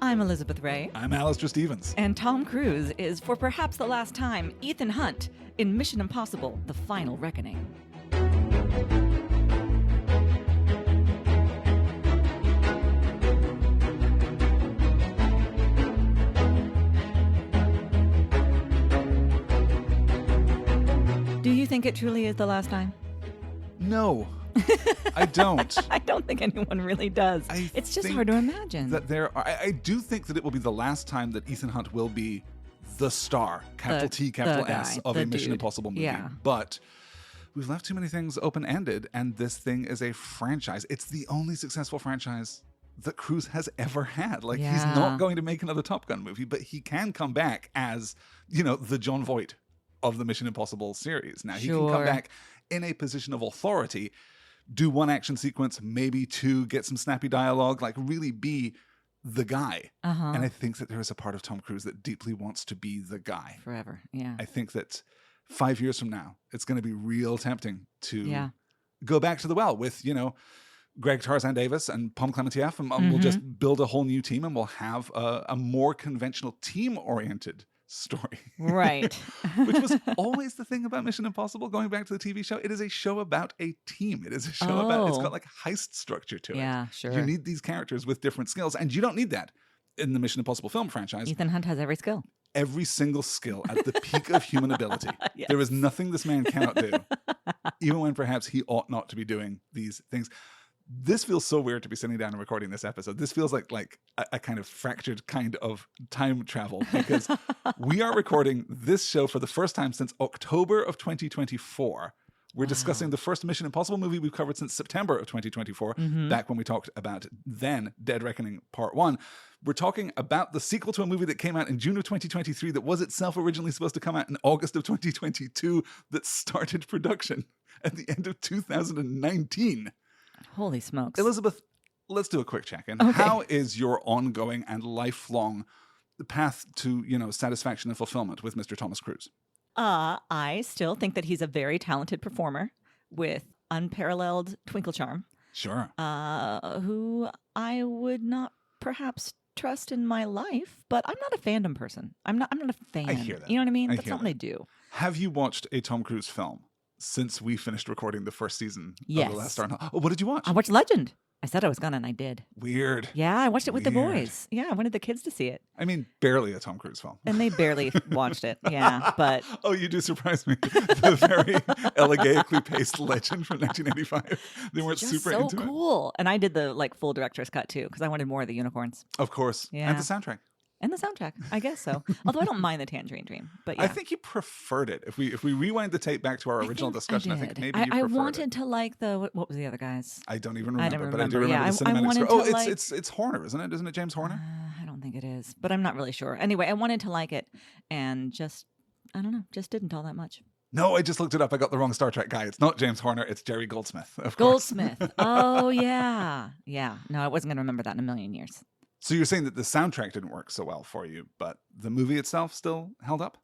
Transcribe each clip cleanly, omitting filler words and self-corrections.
I'm Elizabeth Ray. I'm Alistair Stevens. And Tom Cruise is, for perhaps the last time, Ethan Hunt in Mission Impossible: The Final Reckoning. Do you think it truly is the last time? No, I don't. I don't think anyone really does. It's just hard to imagine. That I do think that it will be the last time that Ethan Hunt will be the star, capital T, capital S, of a Mission Impossible movie. Yeah. But we've left too many things open-ended, and this thing is a franchise. It's the only successful franchise that Cruise has ever had. Like, he's not going to make another Top Gun movie, but he can come back as, the John Voight of the Mission Impossible series. Now, he can come back in a position of authority, do one action sequence, maybe two, get some snappy dialogue, like really be the guy. And I think that there is a part of Tom Cruise that deeply wants to be the guy. Forever, yeah. I think that 5 years from now, it's going to be real tempting to go back to the well with, Greg Tarzan Davis and Pom Klementieff, and we'll just build a whole new team, and we'll have a more conventional team-oriented story. Right. Which was always the thing about Mission Impossible, going back to the TV show. It is a show about a team. It is a show about, it's got like heist structure to it. Yeah, sure. You need these characters with different skills, and you don't need that in the Mission Impossible film franchise. Ethan Hunt has every skill. Every single skill at the peak of human ability. Yes. There is nothing this man cannot do, even when perhaps he ought not to be doing these things. This feels so weird to be sitting down and recording this episode. This feels like a kind of fractured kind of time travel, because we are recording this show for the first time since October of 2024. We're discussing the first Mission Impossible movie we've covered since September of 2024, back when we talked about then Dead Reckoning Part 1. We're talking about the sequel to a movie that came out in June of 2023 that was itself originally supposed to come out in August of 2022 that started production at the end of 2019. Holy smokes. Elizabeth, let's do a quick check-in. Okay. How is your ongoing and lifelong path to, satisfaction and fulfillment with Mr. Thomas Cruise? I still think that he's a very talented performer with unparalleled twinkle charm. Sure. Who I would not perhaps trust in my life, but I'm not a fandom person. I'm not a fan. I hear that. You know what I mean? I That's hear not what that. I do. Have you watched a Tom Cruise film since we finished recording the first season Yes. of The Last Star? Oh, what did you watch? I watched Legend. I said I was gonna, and I did. Weird. Yeah, I watched it with the Weird. boys. Yeah, I wanted the kids to see it. I mean, barely a Tom Cruise film. And they barely watched it. Yeah, but... Oh, you do surprise me. The very elegaically paced Legend from 1985. They weren't just super so into it. cool. And I did the full director's cut too, because I wanted more of the unicorns. Of course. Yeah. And the soundtrack. And the soundtrack, I guess so. Although I don't mind the Tangerine Dream, but yeah. I think you preferred it. If we rewind the tape back to our original discussion, I think maybe you preferred I wanted it. to like the what was the other guys? I don't even remember, don't but I do remember. remember the I cinematic wanted story. to It's Horner, isn't it? Isn't it James Horner? I don't think it is, but I'm not really sure. Anyway, I wanted to like it, and I don't know, just didn't all that much. No, I just looked it up. I got the wrong Star Trek guy. It's not James Horner. It's Jerry Goldsmith, of course. Goldsmith. Oh yeah, yeah. No, I wasn't gonna remember that in a million years. So you're saying that the soundtrack didn't work so well for you, but the movie itself still held up?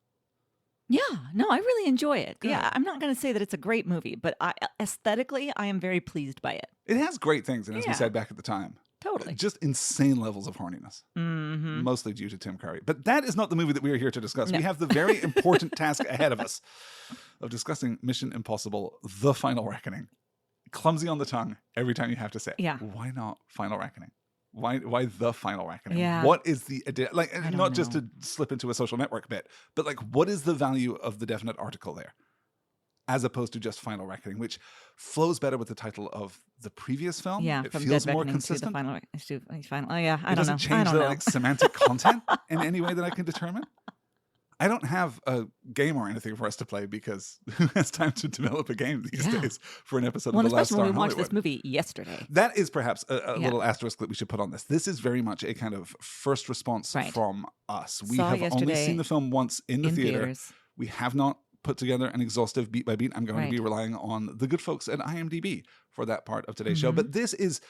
Yeah, no, I really enjoy it. Good. Yeah, I'm not going to say that it's a great movie, but aesthetically, I am very pleased by it. It has great things, and as we Yeah. said back at the time, Totally. just insane levels of horniness, mostly due to Tim Curry. But that is not the movie that we are here to discuss. No. We have the very important task ahead of us of discussing Mission Impossible: The Final Reckoning. Clumsy on the tongue every time you have to say it. Yeah. Why not Final Reckoning? Why The Final Reckoning? Yeah. What is the not just know. to slip into a social network bit, but what is the value of the definite article there, as opposed to just Final Reckoning, which flows better with the title of the previous film? Yeah, It from feels Dead more Reckoning consistent. to the final. Oh yeah, I It don't know. doesn't change I don't the know. semantic content in any way that I can determine. I don't have a game or anything for us to play, because who has time to develop a game these days for an episode Well, of The Last especially Star when in we watched Hollywood? this movie yesterday. That is perhaps a little asterisk that we should put on this. This is very much a kind of first response from us. We Saw have only yesterday seen the film once in the theater. theaters. We have not put together an exhaustive beat by beat. I'm going to be Right. relying on the good folks at IMDb for that part of today's show. But this is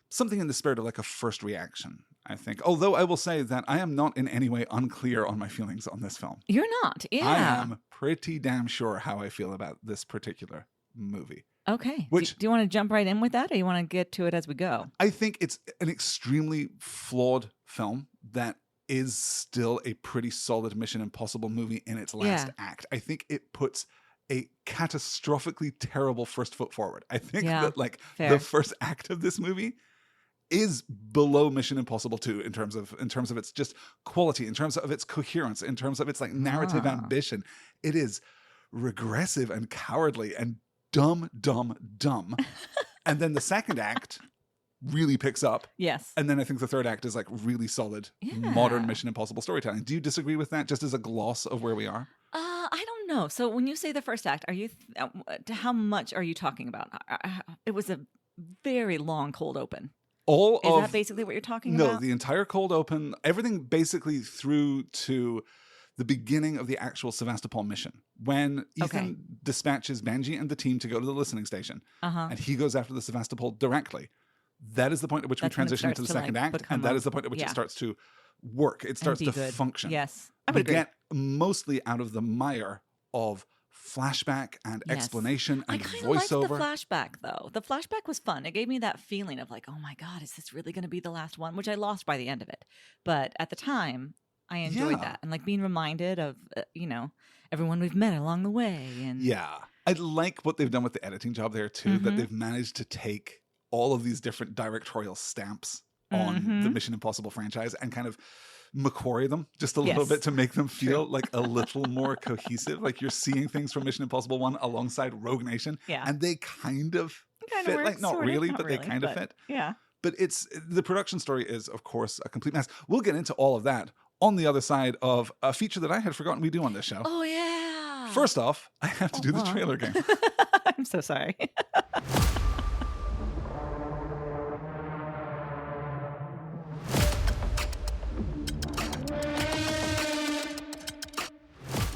something in the spirit of like a first reaction, I think. Although I will say that I am not in any way unclear on my feelings on this film. You're not. Yeah. I am pretty damn sure how I feel about this particular movie. Okay. Which- do you want to jump right in with that, or you want to get to it as we go? I think it's an extremely flawed film that is still a pretty solid Mission Impossible movie in its last act. I think it puts a catastrophically terrible first foot forward. I think that like the first act of this movie is below Mission Impossible 2 in terms of its just quality, in terms of its coherence, in terms of its like narrative ambition. It is regressive and cowardly and dumb. And then the second act really picks up. Yes. And then I think the third act is like really solid modern Mission Impossible storytelling. Do you disagree with that, just as a gloss of where we are? I don't know. So when you say the first act, are you how much are you talking about? It was a very long cold open. Is that basically what you're talking about? No, the entire cold open, everything basically through to the beginning of the actual Sevastopol mission, when Ethan dispatches Benji and the team to go to the listening station, and he goes after the Sevastopol directly. That is the point at which we transition into the second act, and that is the point at which it starts to work. It starts to function. Yes, I would agree. Get mostly out of the mire of flashback and explanation and voiceover. I kind of liked the flashback, though. The flashback was fun. It gave me that feeling of like, oh my God, is this really going to be the last one? Which I lost by the end of it. But at the time, I enjoyed that. And like being reminded of, everyone we've met along the way. And I like what they've done with the editing job there, too, that they've managed to take all of these different directorial stamps on the Mission Impossible franchise and kind of McQuarrie them just a little bit to make them feel like a little more cohesive. Like you're seeing things from Mission Impossible 1 alongside Rogue Nation, and they kind of fit. Like not really, but they kind of fit. Yeah. But the production story is, of course, a complete mess. We'll get into all of that on the other side of a feature that I had forgotten we do on this show. Oh yeah. First off, I have to do the trailer game. I'm so sorry.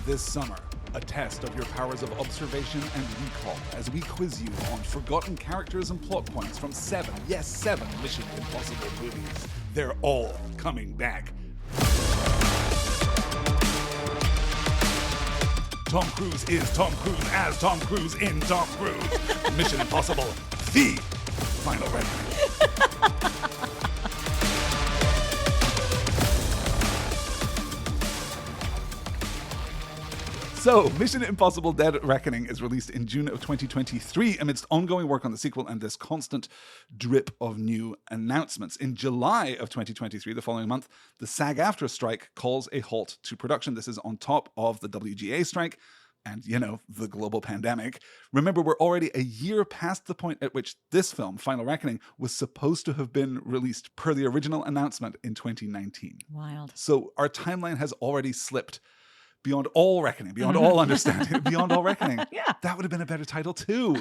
This summer, a test of your powers of observation and recall as we quiz you on forgotten characters and plot points from 7 Mission Impossible movies. They're all coming back. Tom Cruise is Tom Cruise as Tom Cruise in Tom Cruise. Mission Impossible, the final reckoning. So, Mission Impossible Dead Reckoning is released in June of 2023 amidst ongoing work on the sequel and this constant drip of new announcements. In July of 2023, the following month, the SAG-AFTRA strike calls a halt to production. This is on top of the WGA strike and, the global pandemic. Remember, we're already a year past the point at which this film, Final Reckoning, was supposed to have been released per the original announcement in 2019. Wild. So our timeline has already slipped beyond all reckoning, beyond all understanding, beyond all reckoning. Yeah. That would have been a better title too.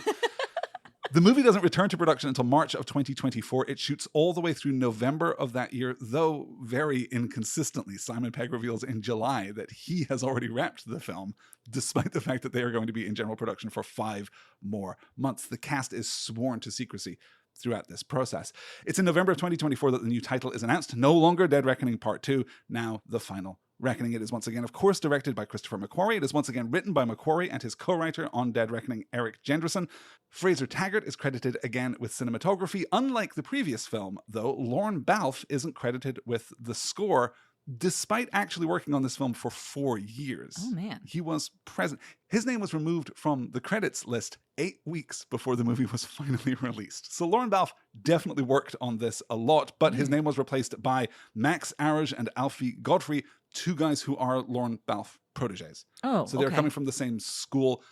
The movie doesn't return to production until March of 2024. It shoots all the way through November of that year, though very inconsistently. Simon Pegg reveals in July that he has already wrapped the film, despite the fact that they are going to be in general production for 5 more months. The cast is sworn to secrecy throughout this process. It's in November of 2024 that the new title is announced. No longer Dead Reckoning Part 2, now The Final Reckoning. It is once again, of course, directed by Christopher McQuarrie. It is once again written by McQuarrie and his co-writer on Dead Reckoning, Eric Jenderson. Fraser Taggart is credited again with cinematography. Unlike the previous film, though, Lorne Balfe isn't credited with the score, despite actually working on this film for 4 years. Oh, man. He was present. His name was removed from the credits list 8 weeks before the movie was finally released. So Lorne Balfe definitely worked on this a lot, but his name was replaced by Max Arage and Alfie Godfrey, 2 guys who are Lorne Balfe protégés. Oh, so they're coming from the same school,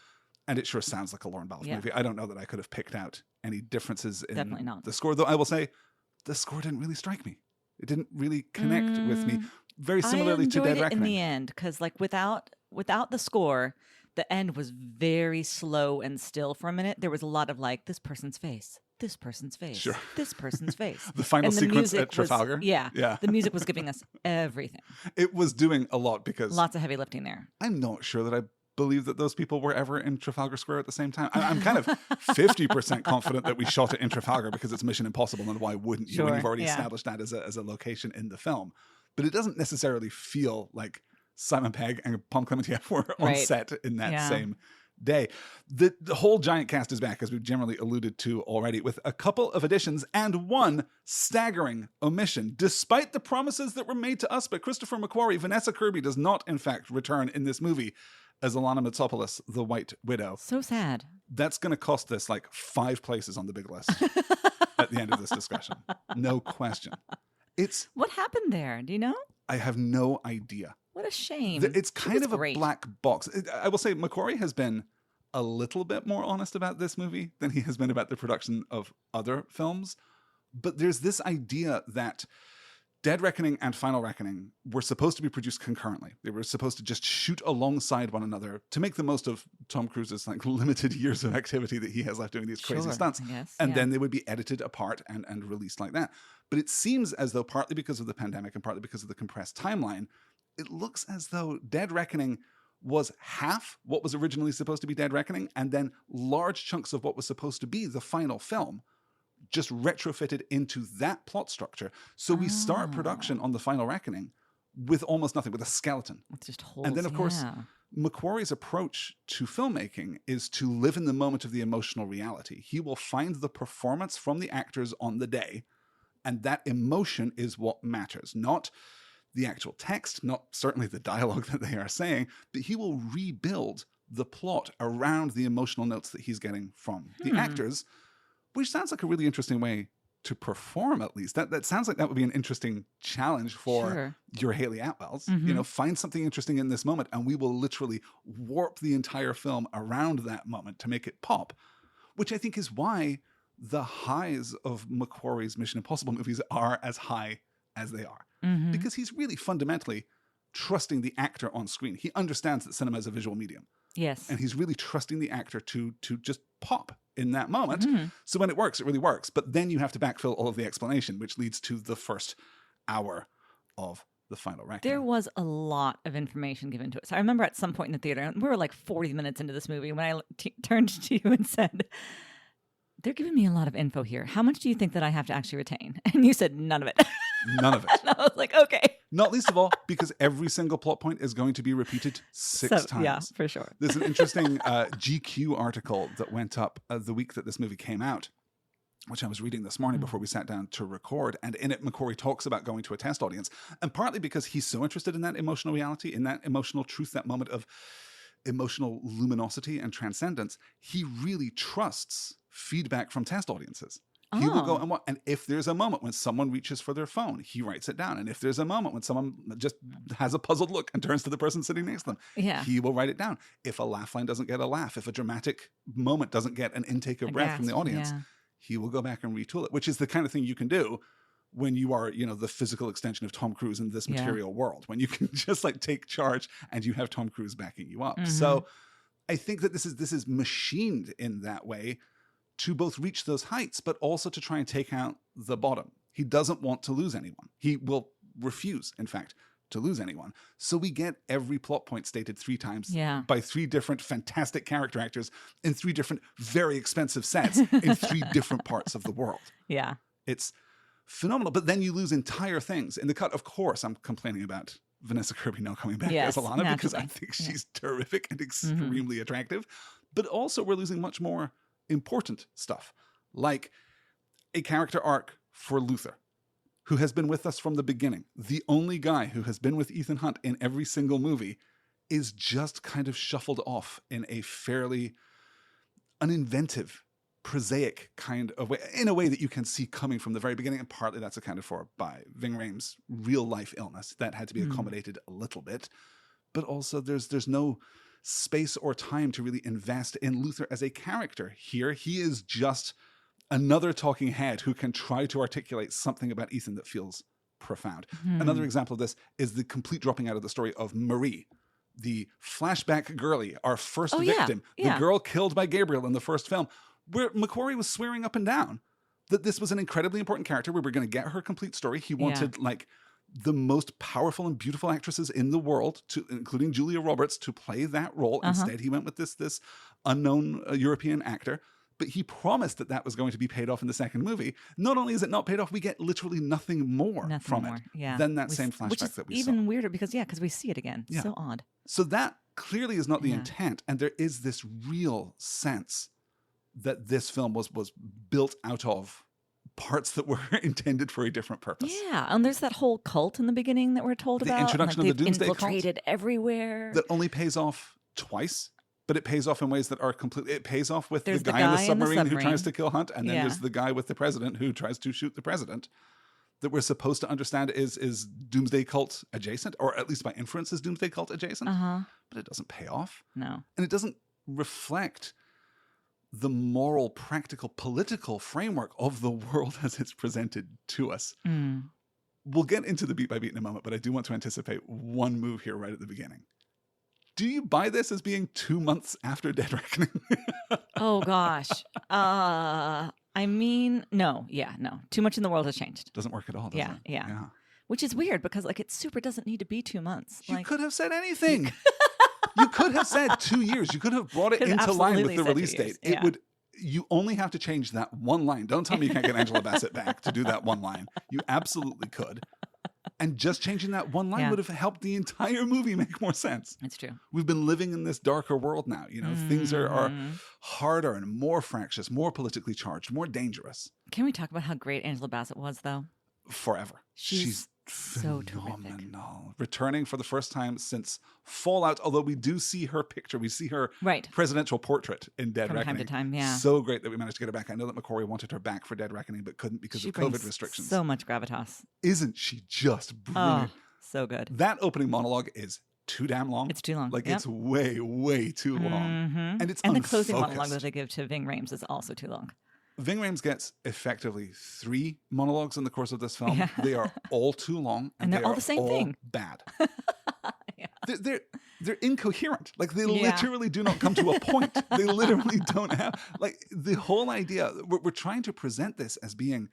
and it sure sounds like a Lorne Balfe movie. I don't know that I could have picked out any differences in the score, though I will say the score didn't really strike me. It didn't really connect with me. Very similarly to Dead Reckoning. I enjoyed it in the end, because like without the score, the end was very slow and still for a minute. There was a lot of like, this person's face, this person's face, this person's face. The final sequence at Trafalgar. The music was giving us everything. It was doing a lot because... Lots of heavy lifting there. I'm not sure that I believe that those people were ever in Trafalgar Square at the same time. I'm kind of 50% confident that we shot it in Trafalgar because it's Mission Impossible, and why wouldn't you when you've already established that as a location in the film. But it doesn't necessarily feel like Simon Pegg and Pom Klementieff were on set in that same day. The whole giant cast is back, as we've generally alluded to already, with a couple of additions and one staggering omission. Despite the promises that were made to us by Christopher McQuarrie, Vanessa Kirby does not, in fact, return in this movie as Alanna Mitsopolis, the White Widow. So sad. That's going to cost us like 5 places on the big list at the end of this discussion. No question. What happened there? Do you know? I have no idea. What a shame. It's kind of great. a black box. I will say McQuarrie has been a little bit more honest about this movie than he has been about the production of other films. But there's this idea that Dead Reckoning and Final Reckoning were supposed to be produced concurrently. They were supposed to just shoot alongside one another to make the most of Tom Cruise's like limited years of activity that he has left doing these crazy stunts. And then they would be edited apart and released like that. But it seems as though partly because of the pandemic and partly because of the compressed timeline, it looks as though Dead Reckoning was half what was originally supposed to be Dead Reckoning, and then large chunks of what was supposed to be the final film just retrofitted into that plot structure. So we start production on the Final Reckoning with almost nothing, with a skeleton. It's just holes, and then, of course, McQuarrie's approach to filmmaking is to live in the moment of the emotional reality. He will find the performance from the actors on the day, and that emotion is what matters, not the actual text, not certainly the dialogue that they are saying, but he will rebuild the plot around the emotional notes that he's getting from the actors, which sounds like a really interesting way to perform, at least. That sounds like that would be an interesting challenge for your Haley Atwells. You know, find something interesting in this moment, and we will literally warp the entire film around that moment to make it pop, which I think is why the highs of McQuarrie's Mission Impossible movies are as high as they are. Because he's really fundamentally trusting the actor on screen. He understands that cinema is a visual medium. Yes. And he's really trusting the actor to just pop in that moment. So when it works, it really works. But then you have to backfill all of the explanation, which leads to the first hour of the Final Reckoning. There was a lot of information given to us. I remember at some point in the theater, and we were like 40 minutes into this movie, when I turned to you and said, they're giving me a lot of info here. How much do you think that I have to actually retain? And you said none of it. None of it. And I was like, okay. Not least of all, because every single plot point is going to be repeated 6 times. Yeah, for sure. There's an interesting GQ article that went up the week that this movie came out, which I was reading this morning before we sat down to record. And in it, McQuarrie talks about going to a test audience. And partly because he's so interested in that emotional reality, in that emotional truth, that moment of emotional luminosity and transcendence, he really trusts feedback from test audiences. He will go and if there's a moment when someone reaches for their phone, he writes it down. And if there's a moment when someone just has a puzzled look and turns to the person sitting next to them, he will write it down. If a laugh line doesn't get a laugh, if a dramatic moment doesn't get an intake of breath from the audience, he will go back and retool it, which is the kind of thing you can do when you are, you know, the physical extension of Tom Cruise in this material world, when you can just like take charge and you have Tom Cruise backing you up. So I think that this is machined in that way to both reach those heights, but also to try and take out the bottom. He doesn't want to lose anyone. He will refuse, in fact, to lose anyone. So we get every plot point stated 3 times by 3 different fantastic character actors in 3 different very expensive sets in 3 different parts of the world. Yeah. It's phenomenal. But then you lose entire things. In the cut, of course, I'm complaining about Vanessa Kirby not coming back as Alanna because I think she's terrific and extremely attractive. But also we're losing much more important stuff, like a character arc for Luther, who has been with us from the beginning. The only guy who has been with Ethan Hunt in every single movie is just kind of shuffled off in a fairly uninventive, prosaic kind of way, in a way that you can see coming from the very beginning. And partly that's accounted for by Ving Rhames' real life illness that had to be accommodated a little bit. But also there's no space or time to really invest in Luther as a character here. He is just another talking head who can try to articulate something about Ethan that feels profound. Another example of this is the complete dropping out of the story of Marie, the flashback girlie, our first victim, the girl killed by Gabriel in the first film, where McQuarrie was swearing up and down that this was an incredibly important character. We were going to get her complete story. He wanted like the most powerful and beautiful actresses in the world, including Julia Roberts, to play that role. Instead, he went with this unknown European actor. But he promised that was going to be paid off in the second movie. Not only is it not paid off, we get literally nothing more from it than that same flashback that we saw. Which is even weirder because we see it again. Yeah. So odd. So that clearly is not the intent. And there is this real sense that this film was built out of parts that were intended for a different purpose. Yeah, and there's that whole cult in the beginning that we're told about. The introduction of the Doomsday cult. Infiltrated everywhere. That only pays off twice, but it pays off in ways that are completely... It pays off with the guy in the submarine who tries to kill Hunt, and then there's the guy with the president who tries to shoot the president, that we're supposed to understand is Doomsday cult adjacent, or at least by inference is Doomsday cult adjacent. But it doesn't pay off. No. And it doesn't reflect the moral, practical, political framework of the world as it's presented to us. We'll get into the beat by beat in a moment, but I do want to anticipate one move here right at the beginning. Do you buy this as being 2 months after Dead Reckoning? Oh, gosh. I mean, no. Yeah, no. Too much in the world has changed. Doesn't work at all, does it? Yeah. Which is weird because, it super doesn't need to be 2 months. You could have said anything. You could have said 2 years. You could have brought it into line with the release date. Yeah. You only have to change that one line. Don't tell me you can't get Angela Bassett back to do that one line. You absolutely could. And just changing that one line would have helped the entire movie make more sense. It's true. We've been living in this darker world now. Things are harder and more fractious, more politically charged, more dangerous. Can we talk about how great Angela Bassett was, though? Forever. She's so phenomenal. terrific. Returning for the first time since Fallout, although we do see her picture. We see her presidential portrait in Dead Reckoning. From time to time, So great that we managed to get her back. I know that McQuarrie wanted her back for Dead Reckoning, but couldn't because of COVID restrictions. So much gravitas. Isn't she just brilliant? Oh, so good. That opening monologue is too damn long. It's too long. It's way, way too long. And it's the closing monologue that they give to Ving Rhames is also too long. Ving Rhames gets effectively 3 monologues in the course of this film. Yeah. They are all too long, and they're all the same thing. Bad. They're incoherent. They literally do not come to a point. They literally don't have the whole idea. We're trying to present this as being.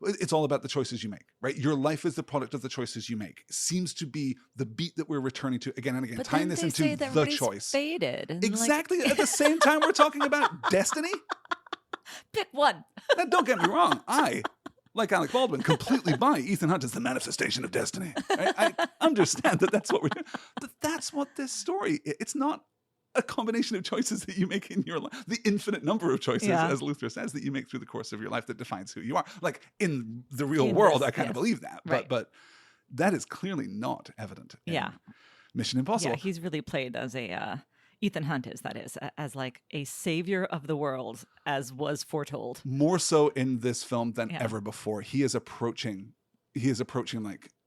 It's all about the choices you make, right? Your life is the product of the choices you make. Seems to be the beat that we're returning to again and again, but tying this into the choice. Faded. Exactly. At the same time, we're talking about destiny. Pick one. Now, don't get me wrong. I, like Alec Baldwin, completely buy Ethan Hunt as the manifestation of destiny. I understand that that's what we're doing. But that's what this story is. It's not a combination of choices that you make in your life. The infinite number of choices, as Luther says, that you make through the course of your life that defines who you are. In the real world, I kind of believe that. Right. But that is clearly not evident in Mission Impossible. Yeah, he's really played as a... Ethan Hunt as a savior of the world, as was foretold. More so in this film than ever before. He is approaching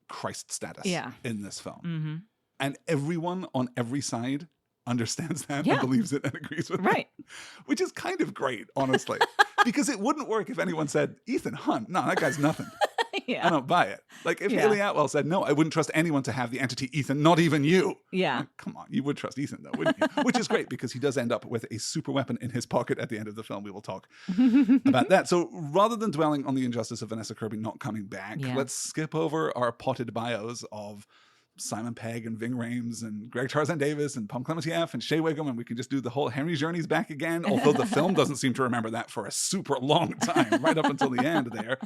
Christ status in this film. And everyone on every side understands that and believes it and agrees with it. Which is kind of great, honestly. Because it wouldn't work if anyone said, Ethan Hunt, no, that guy's nothing. I don't buy it. If Haley Atwell said, no, I wouldn't trust anyone to have the entity Ethan, not even you. Yeah. Come on, you would trust Ethan though, wouldn't you? Which is great because he does end up with a super weapon in his pocket at the end of the film. We will talk about that. So rather than dwelling on the injustice of Vanessa Kirby not coming back, let's skip over our potted bios of Simon Pegg and Ving Rhames and Greg Tarzan Davis and Pom Klementieff and Shea Wiggum, and we can just do the whole Henry Journey's back again, although the film doesn't seem to remember that for a super long time, right up until the end there.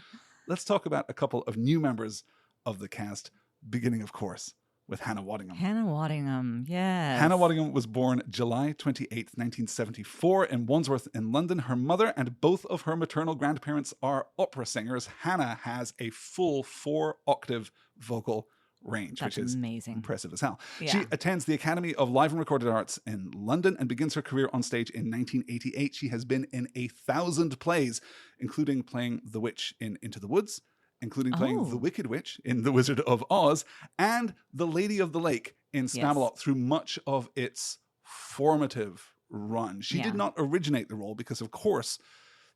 Let's talk about a couple of new members of the cast, beginning, of course, with Hannah Waddingham. Hannah Waddingham, yes. Hannah Waddingham was born July 28th, 1974 in Wandsworth in London. Her mother and both of her maternal grandparents are opera singers. Hannah has a full 4-octave vocal range, That's which is amazing. Impressive as hell. Yeah. She attends the Academy of Live and Recorded Arts in London and begins her career on stage in 1988. She has been in 1,000 plays, including playing the witch in Into the Woods, including playing the Wicked Witch in The Wizard of Oz, and the Lady of the Lake in Spamalot through much of its formative run. She did not originate the role because, of course,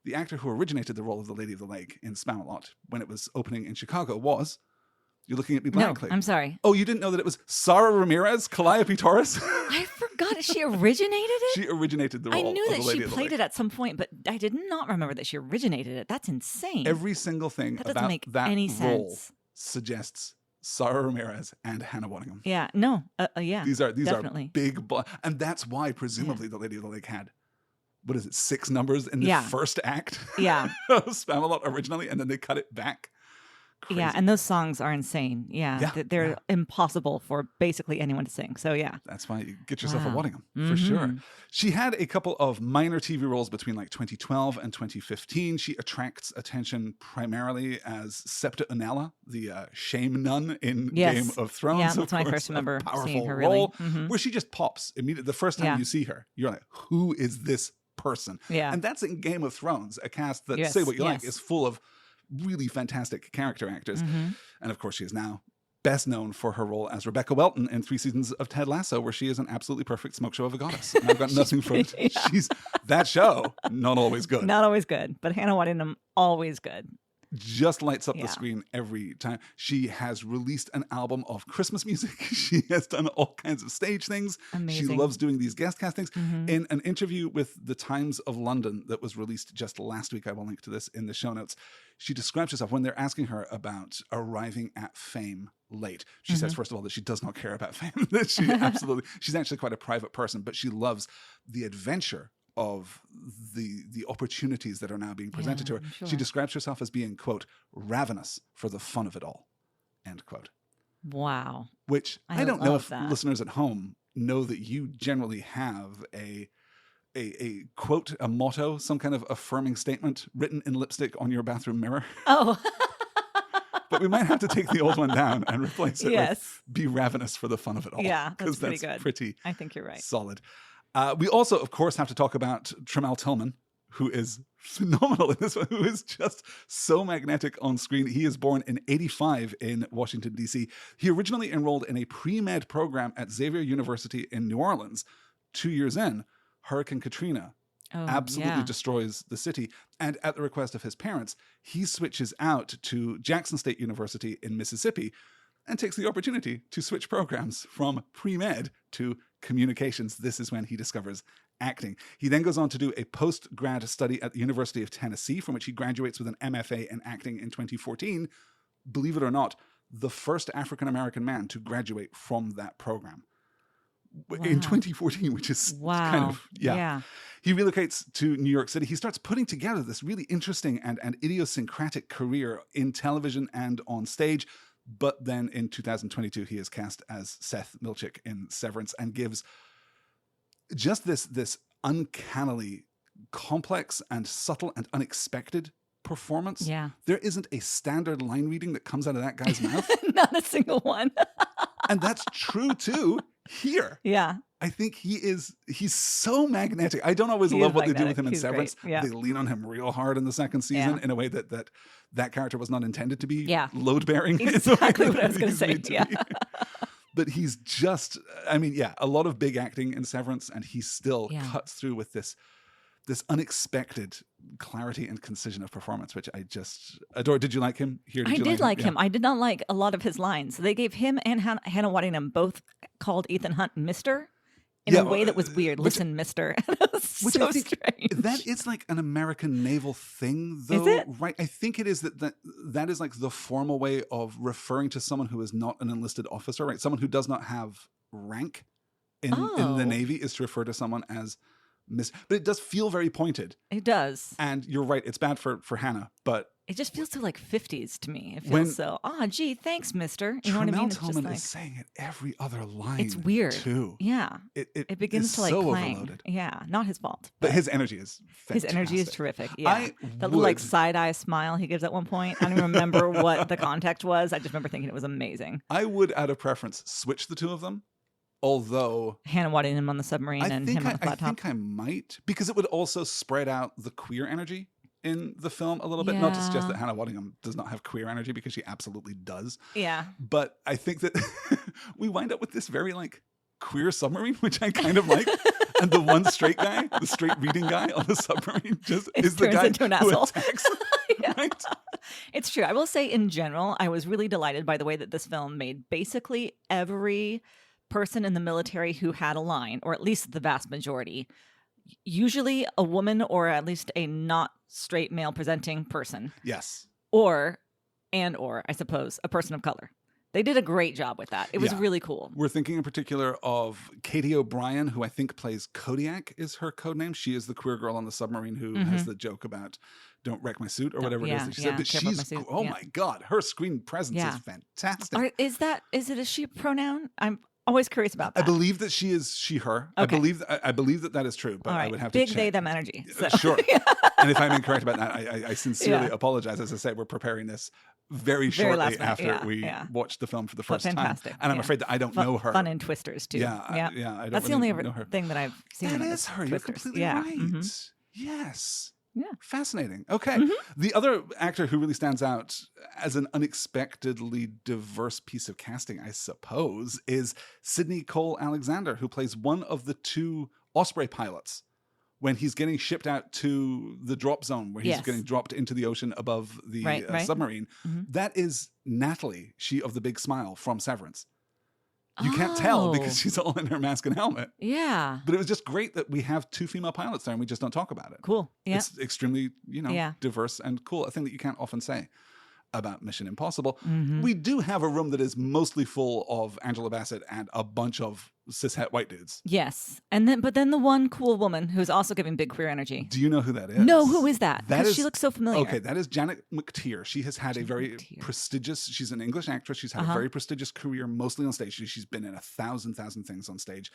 the actor who originated the role of the Lady of the Lake in Spamalot when it was opening in Chicago was... You're looking at me blankly. No, I'm sorry. Oh, you didn't know that it was Sara Ramirez, Calliope Torres? I forgot. She originated it? She originated the role. I knew that she played played it at some point, but I did not remember that she originated it. That's insane. Every single thing about that role suggests Sara Ramirez and Hannah Waddingham. Yeah, no, These are definitely. big, and that's why presumably the Lady of the Lake had what is it, 6 numbers in the first act Yeah. of Spamalot originally, and then they cut it back. Crazy. Yeah, and those songs are insane. Yeah. They're impossible for basically anyone to sing. So yeah. That's why you get yourself a Waddingham, for sure. She had a couple of minor TV roles between like 2012 and 2015. She attracts attention primarily as Septa Unella, the shame nun in Game of Thrones. Yeah, that's when I first remember seeing her role, where she just pops immediately. The first time you see her, you're like, who is this person? Yeah. And that's in Game of Thrones, a cast that, say what you like, is full of really fantastic character actors. And of course, she is now best known for her role as Rebecca Welton in 3 seasons of Ted Lasso, where she is an absolutely perfect smoke show of a goddess. And I've got nothing for it. She's that show, not always good. Not always good, but Hannah Waddingham, always good. Just lights up the screen every time. She has released an album of Christmas music. She has done all kinds of stage things. Amazing. She loves doing these guest castings. In an interview with the Times of London that was released just last week, I will link to this in the show notes, she describes herself when they're asking her about arriving at fame late. She says, first of all, that she does not care about fame. That she's actually quite a private person, but she loves the adventure of the opportunities that are now being presented to her. Sure. She describes herself as being, quote, ravenous for the fun of it all, end quote. Wow. Which I don't know if that. Listeners at home know that you generally have a quote, a motto, some kind of affirming statement written in lipstick on your bathroom mirror. Oh. But we might have to take the old one down and replace it with be ravenous for the fun of it all. Yeah, that's pretty good. Pretty I think you're right. Solid. We also, of course, have to talk about Tramell Tillman, who is phenomenal in this one, who is just so magnetic on screen. He is born in 1985 in Washington, D.C. He originally enrolled in a pre-med program at Xavier University in New Orleans. 2 years in, Hurricane Katrina absolutely destroys the city. And at the request of his parents, he switches out to Jackson State University in Mississippi and takes the opportunity to switch programs from pre-med to communications. This is when he discovers acting. He then goes on to do a post-grad study at the University of Tennessee, from which he graduates with an MFA in acting in 2014. Believe it or not, the first African-American man to graduate from that program. In 2014, which is kind of, He relocates to New York City. He starts putting together this really interesting and idiosyncratic career in television and on stage. But then in 2022, he is cast as Seth Milchick in Severance and gives just this uncannily complex and subtle and unexpected performance. Yeah. There isn't a standard line reading that comes out of that guy's mouth. Not a single one. And that's true, too, here. Yeah. I think he's so magnetic. I don't always love what they do with him in Severance. Yeah. They lean on him real hard in the second season in a way that character was not intended to be load-bearing. Exactly what I was going to say. Yeah. But he's just, a lot of big acting in Severance, and he still cuts through with this unexpected clarity and concision of performance, which I just adore. Did you like him here? I did like him. I did not like a lot of his lines. They gave him and Hannah Waddingham both called Ethan Hunt Mister in a way that was weird. Listen, Mister. Which so strange. That is like an American naval thing, though. Is it? Right? I think it is that is like the formal way of referring to someone who is not an enlisted officer, right? Someone who does not have rank in the Navy is to refer to someone as Miss. But it does feel very pointed. It does. And you're right, it's bad for Hannah, but it just feels so like 50s to me. It feels so, gee, thanks, mister. You know what I mean? Tillman is saying it every other line. It's weird. Too. Yeah. It begins to like so clang. Overloaded. Yeah. Not his fault. But his energy is fantastic. His energy is terrific. Yeah. That little like side-eye smile he gives at one point. I don't even remember what the context was. I just remember thinking it was amazing. I would, out of preference, switch the two of them. Although Hannah Waddingham on the submarine and him on the flat top. I think I might, because it would also spread out the queer energy in the film a little bit. Not to suggest that Hannah Waddingham does not have queer energy, because she absolutely does. Yeah. But I think that we wind up with this very like queer submarine, which I kind of like. And the one straight guy, the straight reading guy on the submarine, is the guy into an who asshole. attacks. Right? It's true. I will say, in general, I was really delighted by the way that this film made basically every person in the military who had a line, or at least the vast majority, usually a woman or at least a not straight male presenting person. Yes. Or I suppose, a person of color. They did a great job with that. It was really cool. We're thinking in particular of Katie O'Brien, who I think plays Kodiak is her codename. She is the queer girl on the submarine who has the joke about "don't wreck my suit" or whatever it is that she said. But she's, my God, her screen presence is fantastic. Is it a she pronoun? I'm always curious about that. I believe that she is she, her. Okay. I believe that is true, but I would have to check. Big they, them energy. So. Sure. And if I'm incorrect about that, I sincerely apologize. As I said, we're preparing this very shortly after we watched the film for the first time. And I'm afraid that I don't know her. Fun in Twisters, too. I don't That's really the only thing that I've seen. That is her. You're completely right. Mm-hmm. Yes. Yeah. Fascinating. Okay. The other actor who really stands out as an unexpectedly diverse piece of casting, I suppose, is Sidney Cole Alexander, who plays one of the two Osprey pilots when he's getting shipped out to the drop zone, where he's getting dropped into the ocean above the submarine. That is Natalie, she of the big smile from Severance. You can't tell because she's all in her mask and helmet. Yeah. But it was just great that we have two female pilots there and we just don't talk about it. Cool. Yeah. It's extremely, diverse and cool. A thing that you can't often say about Mission Impossible. We do have a room that is mostly full of Angela Bassett and a bunch of cishet white dudes. Yes. But then the one cool woman who's also giving big queer energy. Do you know who that is? No, who is that? Because she looks so familiar. Okay, that is Janet McTeer. She has had a very prestigious, she's an English actress. She's had a very prestigious career, mostly on stage. She's been in 1,000 things on stage.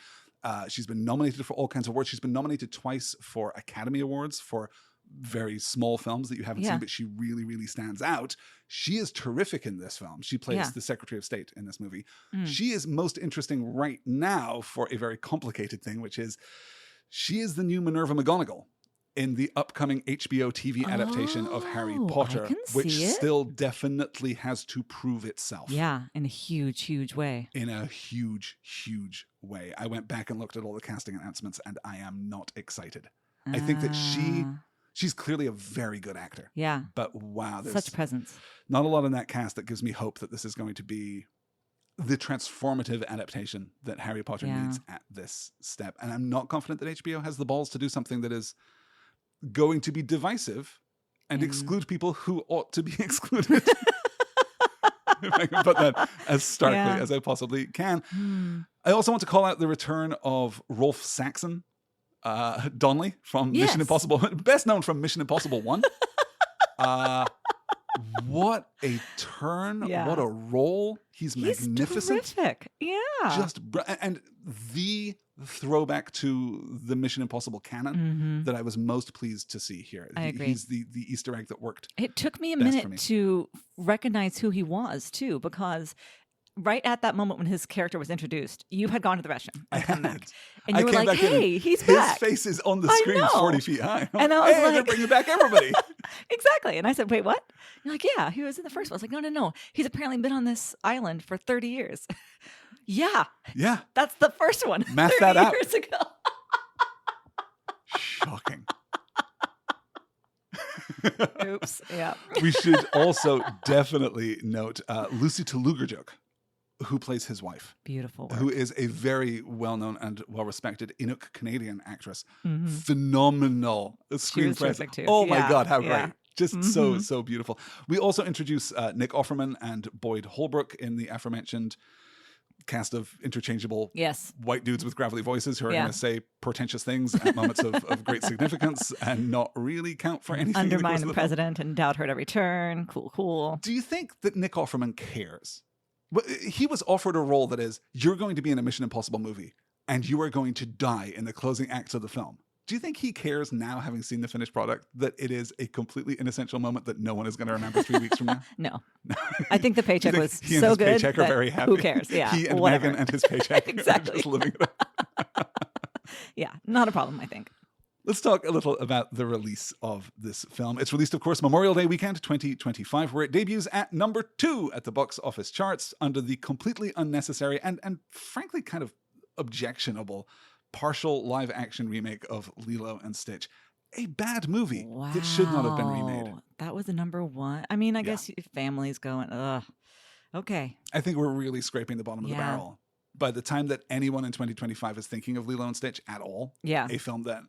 She's been nominated for all kinds of awards. She's been nominated twice for Academy Awards for very small films that you haven't seen, but she really, really stands out. She is terrific in this film. She plays the Secretary of State in this movie. She is most interesting right now for a very complicated thing, which is she is the new Minerva McGonagall in the upcoming HBO TV adaptation of Harry Potter, which still definitely has to prove itself. Yeah, in a huge, huge way. In a huge, huge way. I went back and looked at all the casting announcements, and I am not excited. I think that she's clearly a very good actor. Yeah. But wow, there's such presence. Not a lot in that cast that gives me hope that this is going to be the transformative adaptation that Harry Potter needs at this step. And I'm not confident that HBO has the balls to do something that is going to be divisive and exclude people who ought to be excluded. If I can put that as starkly as I possibly can. I also want to call out the return of Rolf Saxon. Donnelly from Mission Impossible, best known from Mission Impossible 1. What a turn, what a role. He's magnificent. Terrific. Yeah. And the throwback to the Mission Impossible canon that I was most pleased to see here. I agree. He's the Easter egg that worked. It took me a minute to recognize who he was too, because right at that moment when his character was introduced, you had gone to the restroom. I had. And you were like, hey, he's back. His face is on the screen 40 feet high. And I was like, they're bringing back everybody. Exactly. And I said, wait, what? You're like, yeah, he was in the first one. I was like, no. He's apparently been on this island for 30 years. Yeah. That's the first one. Math that out. 30 years ago. Shocking. Oops. Yeah. We should also definitely note Lucy Tolugerjuk, who plays his wife. Beautiful work. Who is a very well-known and well-respected Inuk Canadian actress. Phenomenal screen presence. Oh my God, how great. Just so beautiful. We also introduce Nick Offerman and Boyd Holbrook in the aforementioned cast of interchangeable white dudes with gravelly voices who are going to say portentous things at moments of great significance and not really count for anything. Undermine the president and doubt her at every turn. Cool. Do you think that Nick Offerman cares? He was offered a role that is, you're going to be in a Mission Impossible movie and you are going to die in the closing acts of the film. Do you think he cares now, having seen the finished product, that it is a completely inessential moment that no one is going to remember 3 weeks from now? No. I think the paycheck was he and so his good paycheck are very happy. Who cares? Yeah. He and Megan and his paycheck exactly. are just living it up. Yeah, not a problem, I think. Let's talk a little about the release of this film. It's released, of course, Memorial Day weekend 2025, where it debuts at number 2 at the box office charts under the completely unnecessary and frankly kind of objectionable partial live-action remake of Lilo and Stitch. A bad movie that should not have been remade. That was the number 1. I mean, I guess families going, ugh. Okay. I think we're really scraping the bottom of the barrel. By the time that anyone in 2025 is thinking of Lilo and Stitch at all, a film that,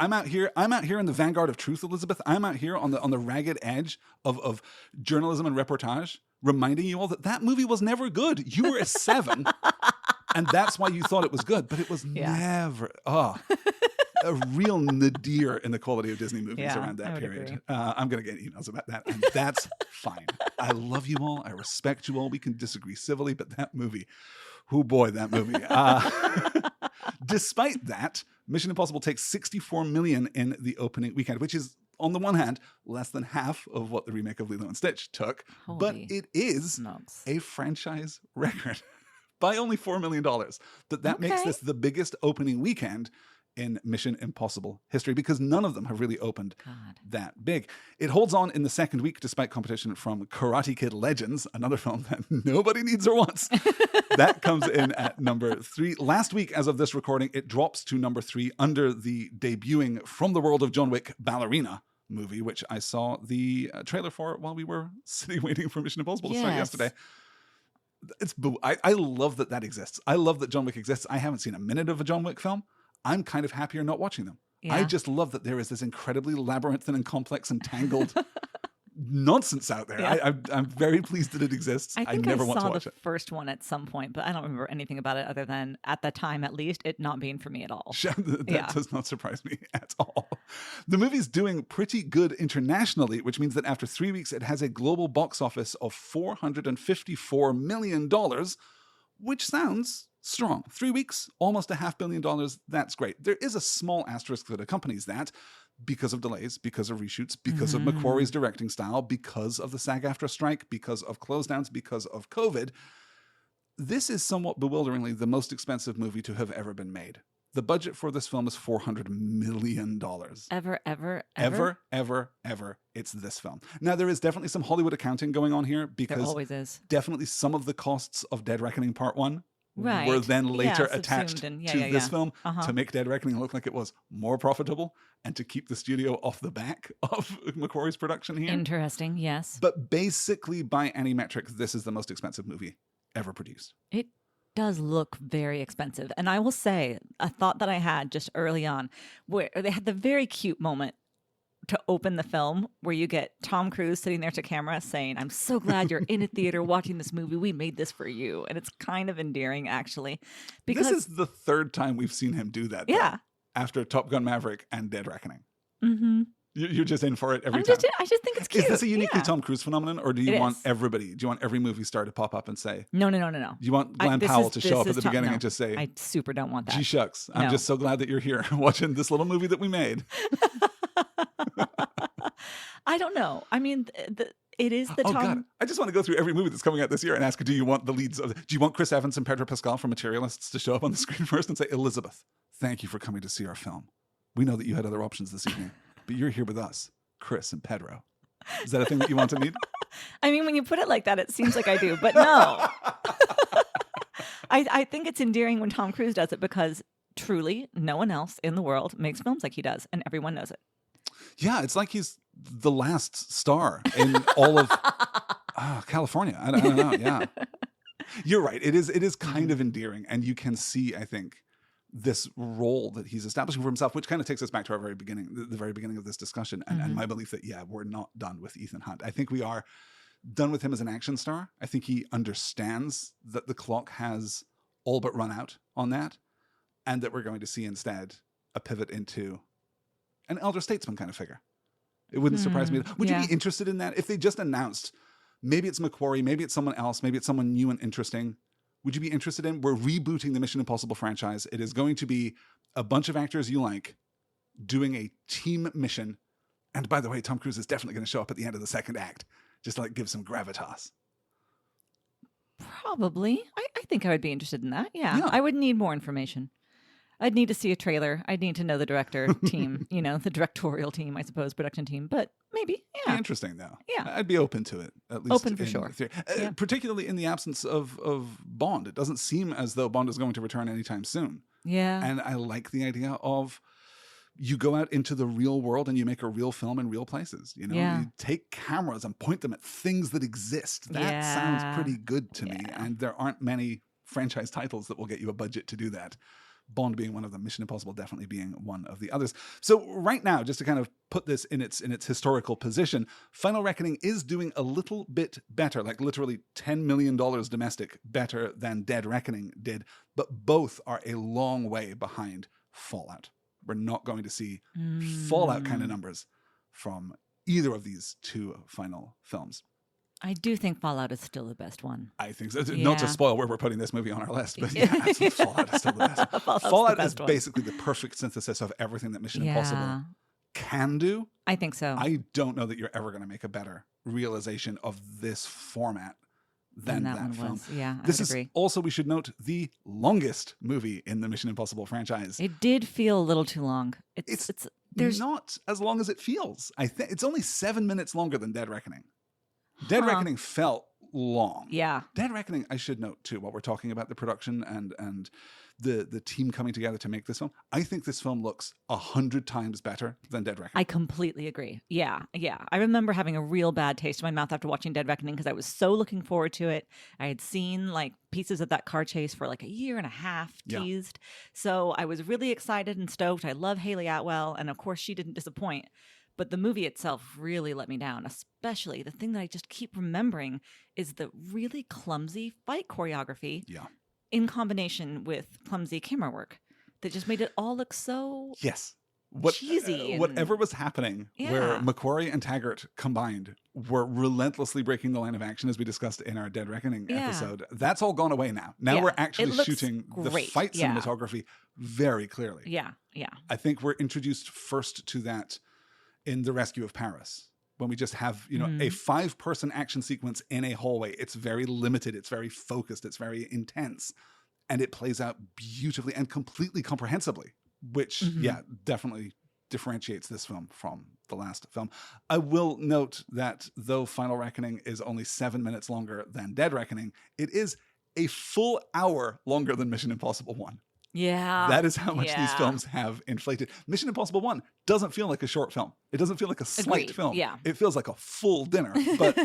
I'm out here in the vanguard of truth, Elizabeth. I'm out here on the ragged edge of journalism and reportage, reminding you all that movie was never good. You were a 7, and that's why you thought it was good, but it was never. A real nadir in the quality of Disney movies around that period. I'm going to get emails about that, and that's fine. I love you all. I respect you all. We can disagree civilly, but that movie, oh boy, that movie. Despite that, Mission Impossible takes $64 million in the opening weekend, which is, on the one hand, less than half of what the remake of Lilo and Stitch took, but it is a franchise record by only $4 million. But that makes this the biggest opening weekend in Mission Impossible history, because none of them have really opened that big. It holds on in the second week despite competition from Karate Kid Legends, another film that nobody needs or wants. That comes in at number 3. Last week, as of this recording, it drops to number 3 under the debuting From the World of John Wick Ballerina movie, which I saw the trailer for while we were sitting waiting for Mission Impossible to start yesterday. I love that exists. I love that John Wick exists. I haven't seen a minute of a John Wick film. I'm kind of happier not watching them. Yeah. I just love that there is this incredibly labyrinthine and complex and tangled nonsense out there. Yeah. I'm very pleased that it exists. I think never I want to saw watch the it. first one at some point, but I don't remember anything about it other than, at the time at least, it not being for me at all. That does not surprise me at all. The movie's doing pretty good internationally, which means that after 3 weeks, it has a global box office of $454 million, which sounds strong. 3 weeks, almost $500 million. That's great. There is a small asterisk that accompanies that because of delays, because of reshoots, because of McQuarrie's directing style, because of the SAG-AFTRA strike, because of close downs, because of COVID. This is somewhat bewilderingly the most expensive movie to have ever been made. The budget for this film is $400 million. Ever. It's this film. Now, there is definitely some Hollywood accounting going on here, because there always is. Definitely some of the costs of Dead Reckoning Part 1 were then later attached to this film to make Dead Reckoning look like it was more profitable and to keep the studio off the back of McQuarrie's production here. Interesting, yes. But basically, by any metric, this is the most expensive movie ever produced. It does look very expensive. And I will say, a thought that I had just early on, where they had the very cute moment to open the film where you get Tom Cruise sitting there to camera saying, "I'm so glad you're in a theater watching this movie. We made this for you." And it's kind of endearing, actually. Because this is the third time we've seen him do that. Yeah. Though, after Top Gun Maverick and Dead Reckoning. Mm-hmm. You're just in for it every time. I just think it's cute. Is this a uniquely Tom Cruise phenomenon, or do you want everybody? Do you want every movie star to pop up and say, No. Do you want Glenn Powell to show up at the beginning and just say, I super don't want that. Gee shucks, I'm just so glad that you're here watching this little movie that we made. I don't know. I mean, it is the Tom. God. I just want to go through every movie that's coming out this year and ask, do you want the leads? Do you want Chris Evans and Pedro Pascal from Materialists to show up on the screen first and say, "Elizabeth, thank you for coming to see our film. We know that you had other options this evening, but you're here with us, Chris and Pedro." Is that a thing that you want to need? I mean, when you put it like that, it seems like I do, but no. I think it's endearing when Tom Cruise does it, because truly no one else in the world makes films like he does, and everyone knows it. Yeah, it's like he's the last star in all of California. I don't know. Yeah, you're right. It is kind of endearing, and you can see, I think, this role that he's establishing for himself, which kind of takes us back to our very beginning, the very beginning of this discussion, and my belief that we're not done with Ethan Hunt. I think we are done with him as an action star. I think he understands that the clock has all but run out on that, and that we're going to see instead a pivot into an elder statesman kind of figure. It wouldn't surprise me. Would you be interested in that? If they just announced, maybe it's McQuarrie, maybe it's someone else, maybe it's someone new and interesting, would you be interested in? We're rebooting the Mission Impossible franchise. It is going to be a bunch of actors you like doing a team mission. And by the way, Tom Cruise is definitely going to show up at the end of the second act, just to give some gravitas. Probably. I think I would be interested in that. Yeah. I would need more information. I'd need to see a trailer. I'd need to know the director team, the directorial team, I suppose, production team. But maybe, Be interesting, though. Yeah. I'd be open to it, at least. Open for sure. Particularly in the absence of Bond. It doesn't seem as though Bond is going to return anytime soon. Yeah. And I like the idea of you go out into the real world and you make a real film in real places. You take cameras and point them at things that exist. That sounds pretty good to me. And there aren't many franchise titles that will get you a budget to do that. Bond being one of them, Mission Impossible definitely being one of the others. So right now, just to kind of put this in its historical position, Final Reckoning is doing a little bit better, like literally $10 million domestic better than Dead Reckoning did, but both are a long way behind Fallout. We're not going to see Fallout kind of numbers from either of these two final films. I do think Fallout is still the best one. I think so. Yeah. Not to spoil where we're putting this movie on our list, but yeah, Fallout is still the best. Fallout is basically the perfect synthesis of everything that Mission Impossible can do. I think so. I don't know that you're ever going to make a better realization of this format than that film. Was. Yeah, this is agree. Also, we should note, the longest movie in the Mission Impossible franchise. It did feel a little too long. There's not as long as it feels. I think it's only 7 minutes longer than Dead Reckoning. Dead Reckoning felt long. Yeah. Dead Reckoning, I should note too, while we're talking about the production and the team coming together to make this film, I think this film looks 100 times better than Dead Reckoning. I completely agree. Yeah. I remember having a real bad taste in my mouth after watching Dead Reckoning because I was so looking forward to it. I had seen like pieces of that car chase for like a year and a half teased. So I was really excited and stoked. I love Haley Atwell, and of course she didn't disappoint. But the movie itself really let me down, especially the thing that I just keep remembering is the really clumsy fight choreography in combination with clumsy camera work that just made it all look so cheesy. Whatever was happening where Macquarie and Taggart combined were relentlessly breaking the line of action, as we discussed in our Dead Reckoning episode. That's all gone away now. Now we're actually shooting the fight cinematography very clearly. Yeah. I think we're introduced first to that in The Rescue of Paris, when we just have, a 5-person action sequence in a hallway. It's very limited. It's very focused. It's very intense. And it plays out beautifully and completely comprehensibly, which, definitely differentiates this film from the last film. I will note that though Final Reckoning is only 7 minutes longer than Dead Reckoning, it is a full hour longer than Mission Impossible 1. Yeah. That is how much these films have inflated. Mission Impossible 1 doesn't feel like a short film. It doesn't feel like a slight film. Yeah. It feels like a full dinner. But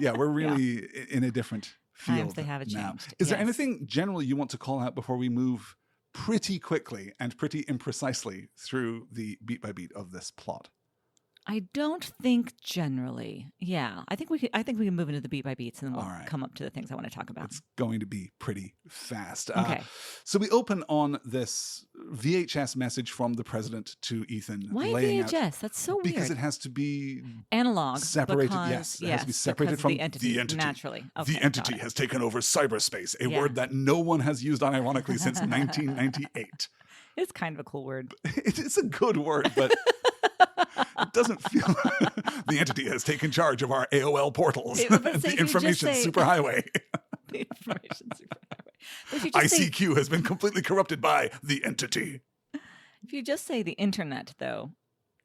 we're really in a different field. Times they have it now. changed. Is there anything generally you want to call out before we move pretty quickly and pretty imprecisely through the beat by beat of this plot? I don't think generally. Yeah, I think we can move into the beat by beats, and then we'll come up to the things I want to talk about. It's going to be pretty fast. Okay. So we open on this VHS message from the president to Ethan. Why VHS? That's so weird. Because it has to be analog, separated. Yes, it has to be separated from the entity. Naturally, okay, the entity has taken over cyberspace, a word that no one has used unironically since 1998. It's kind of a cool word. It is a good word, but it doesn't feel. The entity has taken charge of our AOL portals. The information superhighway. The information superhighway. ICQ has been completely corrupted by the entity. If you just say the internet, though,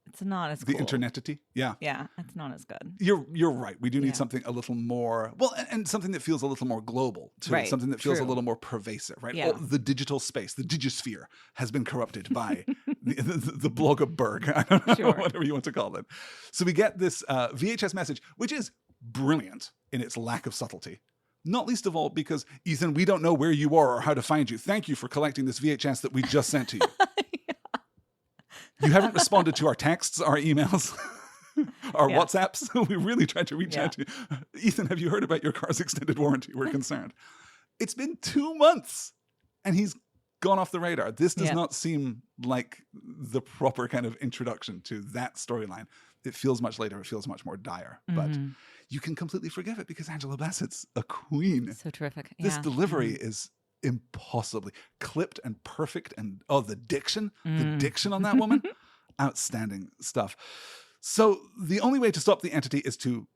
it's not as cool. The internetity? Yeah. Yeah, it's not as good. You're right. We do need something a little more, and something that feels a little more global, too. Right. Something that feels a little more pervasive, right? Yeah. The digital space, the digisphere has been corrupted by the blogoberg. I don't know, whatever you want to call it. So we get this VHS message, which is brilliant in its lack of subtlety. Not least of all because, Ethan, we don't know where you are or how to find you. Thank you for collecting this VHS that we just sent to you. You haven't responded to our texts, our emails, our WhatsApps. We really tried to reach out to you. Ethan, have you heard about your car's extended warranty? We're concerned. It's been 2 months and he's gone off the radar. This does not seem like the proper kind of introduction to that storyline. It feels much later. It feels much more dire. But you can completely forgive it because Angela Bassett's a queen. So terrific. This delivery is impossibly clipped and perfect, and the diction on that woman, outstanding stuff. So the only way to stop the entity is to,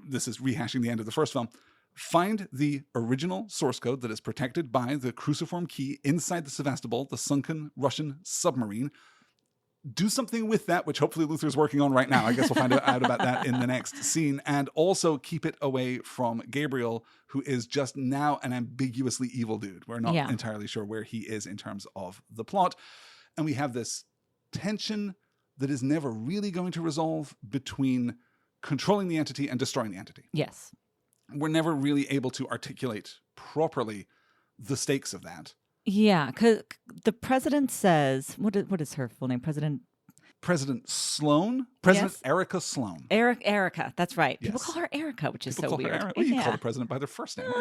this is rehashing the end of the first film, find the original source code that is protected by the cruciform key inside the Sevastopol, the sunken Russian submarine. Do something with that, which hopefully Luther's working on right now. I guess we'll find out about that in the next scene. And also keep it away from Gabriel, who is just now an ambiguously evil dude. We're not entirely sure where he is in terms of the plot. And we have this tension that is never really going to resolve between controlling the entity and destroying the entity. Yes. We're never really able to articulate properly the stakes of that. Yeah, because the president says, what is her full name? President Sloan? President Yes? Erica Sloan. Erica, that's right. People Yes. call her Erica, which is People so call her weird. Erica. Well, you call Yeah. the president by their first name.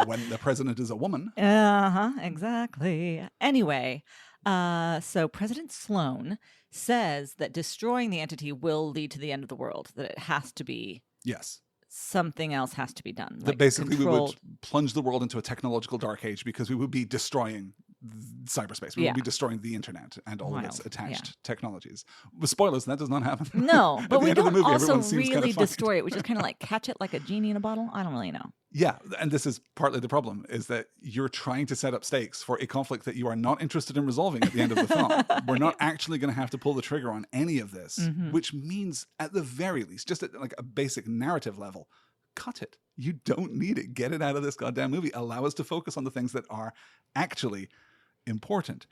When the president is a woman. Exactly. Anyway, so President Sloan says that destroying the entity will lead to the end of the world, that it has to be Yes. something else has to be done. That basically we would plunge the world into a technological dark age because we would be destroying cyberspace. We would be destroying the internet and all of its attached technologies. With spoilers, that does not happen. No, but we don't movie, also really destroy it. We just kind of like catch it like a genie in a bottle. I don't really know. Yeah, and this is partly the problem, is that you're trying to set up stakes for a conflict that you are not interested in resolving at the end of the film. We're not actually going to have to pull the trigger on any of this, which means at the very least, just at like a basic narrative level, cut it. You don't need it. Get it out of this goddamn movie. Allow us to focus on the things that are actually important.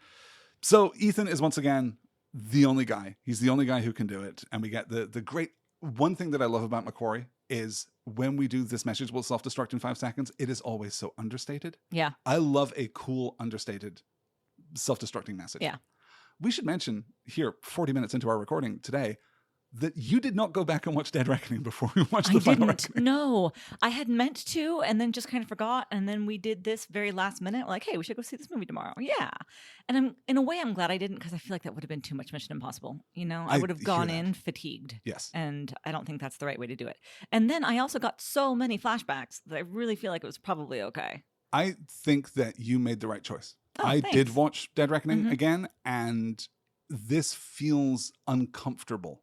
So Ethan is once again the only guy. He's the only guy who can do it. And we get the great... One thing that I love about McQuarrie is when we do this message will self-destruct in 5 seconds, it is always so understated. Yeah. I love a cool, understated, self-destructing message. Yeah. We should mention here, 40 minutes into our recording today, that you did not go back and watch Dead Reckoning before we watched the final Reckoning. No, I had meant to, and then just kind of forgot. And then we did this very last minute. Like, hey, we should go see this movie tomorrow. Yeah. And in a way, I'm glad I didn't, because I feel like that would have been too much Mission Impossible. You know, I would have gone in fatigued. Yes. And I don't think that's the right way to do it. And then I also got so many flashbacks that I really feel like it was probably okay. I think that you made the right choice. I did watch Dead Reckoning again, and this feels uncomfortable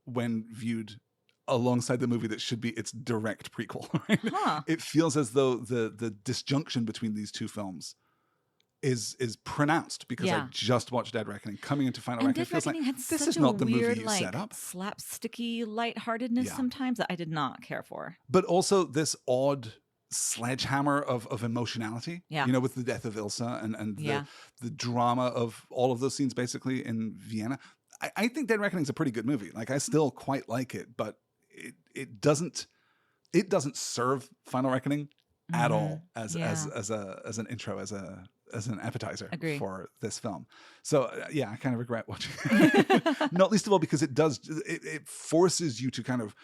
when viewed alongside the movie that should be its direct prequel. Right? It feels as though the disjunction between these two films is pronounced because I just watched Dead Reckoning. Coming into Final Reckoning, Dead Reckoning had this is not the weird, movie you set up. Slapsticky lightheartedness sometimes that I did not care for. But also this odd sledgehammer of emotionality, you know, with the death of Ilsa and the drama of all of those scenes basically in Vienna. I think Dead Reckoning is a pretty good movie. Like, I still quite like it, but it doesn't serve Final Reckoning at all as an intro, as an appetizer for this film. So I kind of regret watching it. Not least of all because it forces you to kind of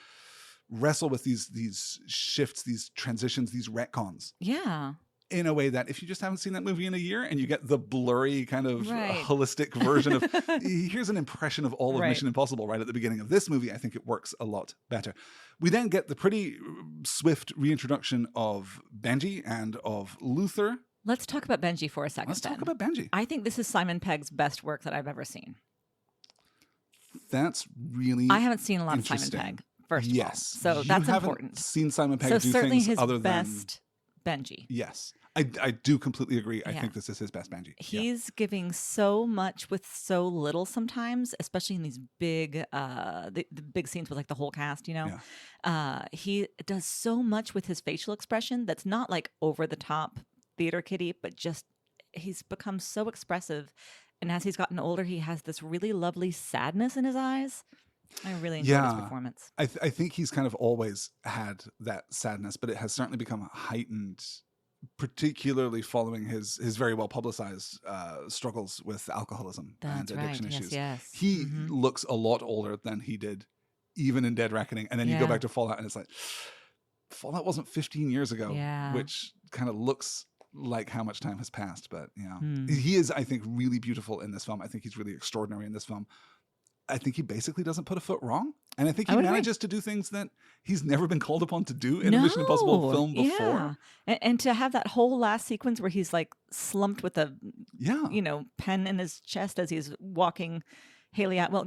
wrestle with these shifts, these transitions, these retcons. Yeah. In a way that if you just haven't seen that movie in a year and you get the blurry kind of holistic version of here's an impression of all of Mission Impossible right at the beginning of this movie, I think it works a lot better. We then get the pretty swift reintroduction of Benji and of Luther. Let's talk about Benji for a second. Let's talk about Benji. I think this is Simon Pegg's best work that I've ever seen. That's really I haven't seen a lot of Simon Pegg, first of all. So that's important. Seen Simon Pegg do certainly things his other best Benji. Yes. I do completely agree. I think this is his best Benji. He's giving so much with so little sometimes, especially in these big the big scenes with like the whole cast, you know. He does so much with his facial expression that's not like over the top theater kitty, but just he's become so expressive. And as he's gotten older, he has this really lovely sadness in his eyes. I really enjoyed his performance. I think he's kind of always had that sadness, but it has certainly become heightened, particularly following his very well publicized struggles with alcoholism and addiction issues. Yes. He looks a lot older than he did even in Dead Reckoning. And then you go back to Fallout and it's like, Fallout wasn't 15 years ago, which kind of looks like how much time has passed. But, you know, he is, I think, really beautiful in this film. I think he's really extraordinary in this film. I think he basically doesn't put a foot wrong. And I think he manages to do things that he's never been called upon to do in a Mission Impossible film before. Yeah. And to have that whole last sequence where he's like slumped with a pen in his chest as he's walking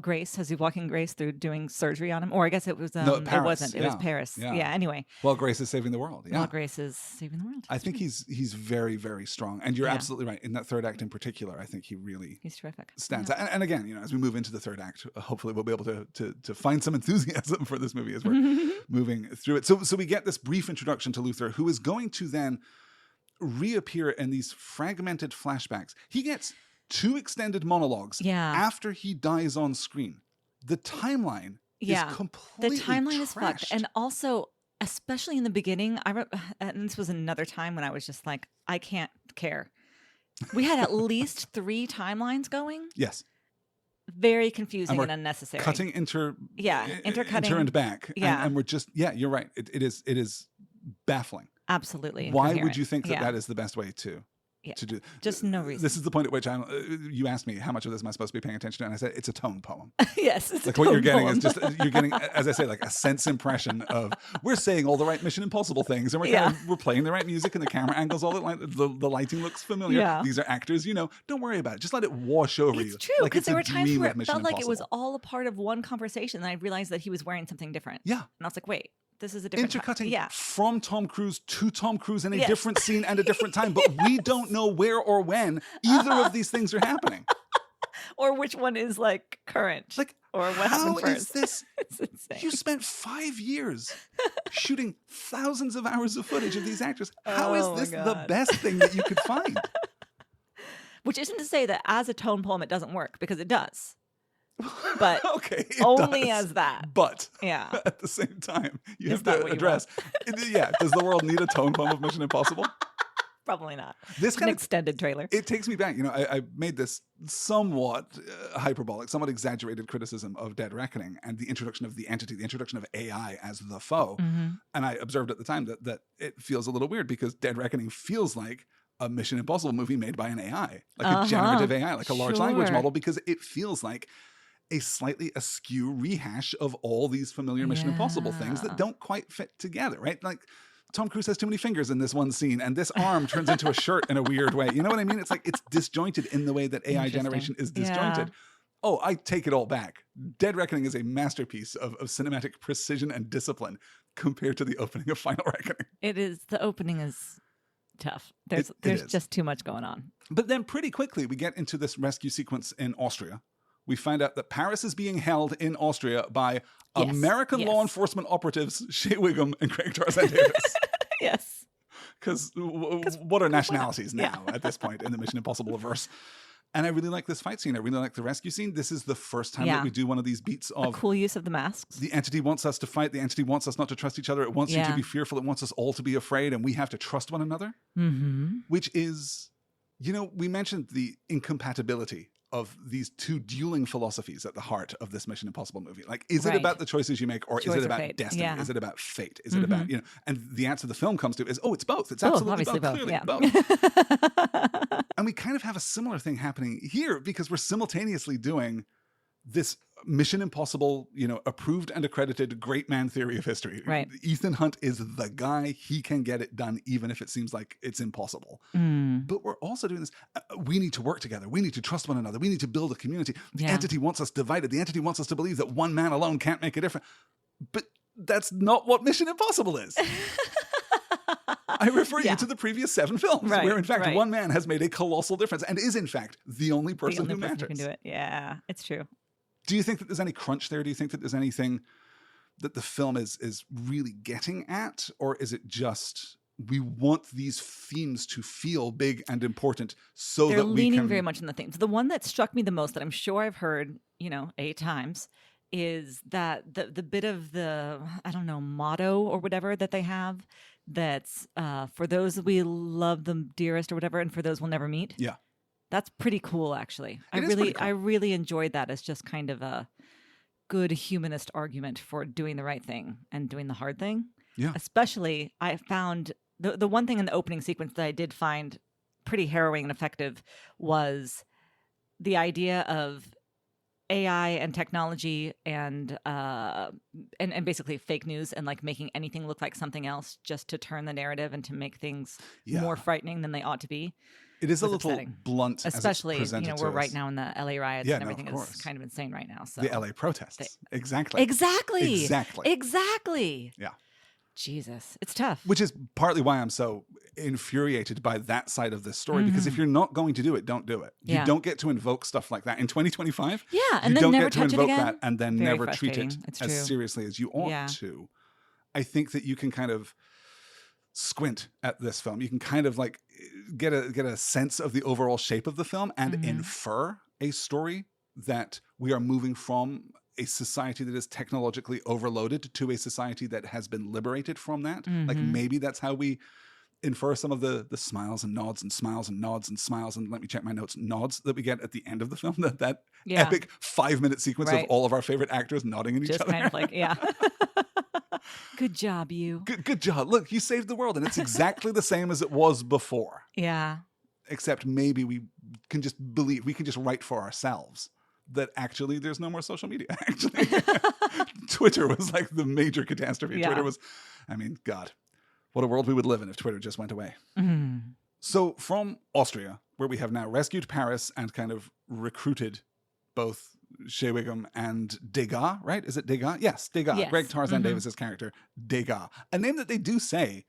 Grace, as he's walking Grace through doing surgery on him. Or I guess it was Paris. It wasn't. It was Paris. Yeah, anyway. While Grace is saving the world. Yeah. While Grace is saving the world. I think he's very, very strong. And you're absolutely right. In that third act in particular, I think he's terrific. Stands out. And again, you know, as we move into the third act, hopefully we'll be able to find some enthusiasm for this movie as we're moving through it. So we get this brief introduction to Luther, who is going to then reappear in these fragmented flashbacks. He gets 2 extended monologues after he dies on screen. The timeline is completely is fucked. And also, especially in the beginning, and this was another time when I was just like, I can't care. We had at least 3 timelines going. Yes. Very confusing and unnecessary. Cutting intercutting. Inter and back. Yeah. And we're just, you're right. It is baffling. Absolutely. Why would you think that is the best way to do? Just no reason. This is the point at which you asked me how much of this am I supposed to be paying attention to, and I said it's a tone poem. Yes, it's like a what tone you're getting poem. is just you're getting, as I say, like a sense impression of we're saying all the right Mission Impossible things, and we're playing the right music, and the camera angles, all the lighting looks familiar. Yeah. These are actors, don't worry about it. Just let it wash over you. It's true, like because there were times where it Mission felt like it was Impossible. all a part of one conversation, and I realized that he was wearing something different. Yeah, and I was like, wait. This is a different intercutting from Tom Cruise to Tom Cruise in a different scene and a different time, but we don't know where or when either of these things are happening. Or which one is like current. Like, or what happened first. How is this? It's insane. You spent 5 years shooting thousands of hours of footage of these actors. How is this the best thing that you could find? Which isn't to say that as a tone poem it doesn't work, because it does. But okay, only as that. But yeah, at the same time, you have to address. Does the world need a tone poem of Mission Impossible? Probably not. This kind of extended trailer. It takes me back. I made this somewhat hyperbolic, somewhat exaggerated criticism of Dead Reckoning and the introduction of the entity, the introduction of AI as the foe. Mm-hmm. And I observed at the time that it feels a little weird because Dead Reckoning feels like a Mission Impossible movie made by an AI, like a generative AI, like a large language model, because it feels like a slightly askew rehash of all these familiar Mission Impossible things that don't quite fit together, right? Like Tom Cruise has too many fingers in this one scene, and this arm turns into a shirt in a weird way. You know what I mean? It's like it's disjointed in the way that AI generation is disjointed. Oh, I take it all back. Dead Reckoning is a masterpiece of cinematic precision and discipline compared to the opening of Final Reckoning. It is. The opening is tough. There's just too much going on. But then pretty quickly we get into this rescue sequence in Austria. We find out that Paris is being held in Austria by American law enforcement operatives Shea Wiggum and Craig Tarzan Davis. Yes. Because what are nationalities now at this point in the Mission Impossible verse? And I really like this fight scene. I really like the rescue scene. This is the first time that we do one of these beats of... A cool use of the masks. The entity wants us to fight. The entity wants us not to trust each other. It wants you to be fearful. It wants us all to be afraid. And we have to trust one another. Mm-hmm. Which is... we mentioned the incompatibility of these two dueling philosophies at the heart of this Mission Impossible movie. Like, is it about the choices you make, or is it about destiny? Yeah. Is it about fate? Is it about, and the answer the film comes to is, it's both. It's absolutely both. Clearly both. And we kind of have a similar thing happening here because we're simultaneously doing this Mission Impossible, approved and accredited great man theory of history. Right. Ethan Hunt is the guy. He can get it done even if it seems like it's impossible. But we're also doing this. We need to work together. We need to trust one another. We need to build a community. The entity wants us divided. The entity wants us to believe that one man alone can't make a difference. But that's not what Mission Impossible is. I refer you to the previous 7 films, where in fact one man has made a colossal difference and is in fact the only person who matters. Who can do it. Yeah, it's true. Do you think that there's any crunch there? Do you think that there's anything that the film is really getting at? Or is it just, we want these themes to feel big and important so They're that we can... They're leaning very much on the themes. The one that struck me the most, that I'm sure I've heard, 8 times, is that the bit of the, motto or whatever that they have, that's for those we love them dearest or whatever, and for those we'll never meet. Yeah. That's pretty cool, actually. I really enjoyed that as just kind of a good humanist argument for doing the right thing and doing the hard thing. Yeah. Especially, I found the one thing in the opening sequence that I did find pretty harrowing and effective was the idea of AI and technology and basically fake news and like making anything look like something else just to turn the narrative and to make things more frightening than they ought to be. It is a little blunt, especially as it's we're right now in the LA riots and everything is kind of insane right now. So the LA protests, exactly. Yeah. Jesus, it's tough. Which is partly why I'm so infuriated by that side of this story, because if you're not going to do it, don't do it. You don't get to invoke stuff like that in 2025. Yeah, you and then don't never get to touch invoke it again. that and then never treat it as seriously as you ought to. I think that you can kind of squint at this film. You can kind of like get a sense of the overall shape of the film and infer a story that we are moving from a society that is technologically overloaded to a society that has been liberated from that. Like maybe that's how we infer some of the smiles and nods and smiles and nods and smiles and let me check my notes, nods that we get at the end of the film, that epic 5-minute sequence of all of our favorite actors nodding at each other. Just kind of like, yeah. Good job, you. Good job. Look, you saved the world. And it's exactly the same as it was before. Yeah. Except maybe we can just write for ourselves that actually there's no more social media. Actually, Twitter was like the major catastrophe. Yeah. Twitter was, I mean, God, what a world we would live in if Twitter just went away. Mm. So from Austria, where we have now rescued Paris and kind of recruited both Shea Wiggum and Degas, right? Is it Degas? Yes, Degas. Yes. Greg Tarzan Davis's character, Degas. A name that they do say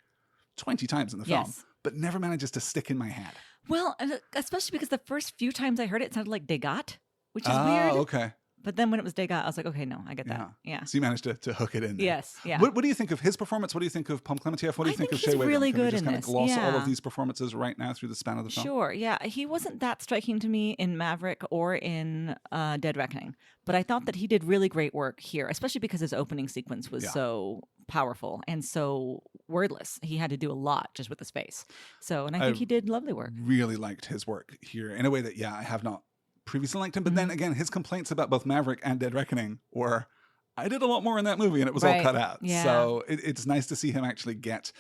20 times in the film, but never manages to stick in my head. Well, especially because the first few times I heard it, it sounded like Degas, which is weird. Oh, okay. But then when it was Degas, I was like, okay, no, I get that. Yeah. So you managed to hook it in there. Yes, yeah. What do you think of his performance? What do you think of Pom Klementieff? What do you think of Shea Wiggum? Really Can we good just in kind this? of gloss all of these performances right now through the span of the film? Sure, yeah. He wasn't that striking to me in Maverick or in Dead Reckoning, but I thought that he did really great work here, especially because his opening sequence was so powerful and so wordless. He had to do a lot just with his face. And I think he did lovely work. Really liked his work here in a way that, I have not previously liked him. But then again, his complaints about both Maverick and Dead Reckoning were, I did a lot more in that movie and it was all cut out. Yeah. So it's nice to see him actually get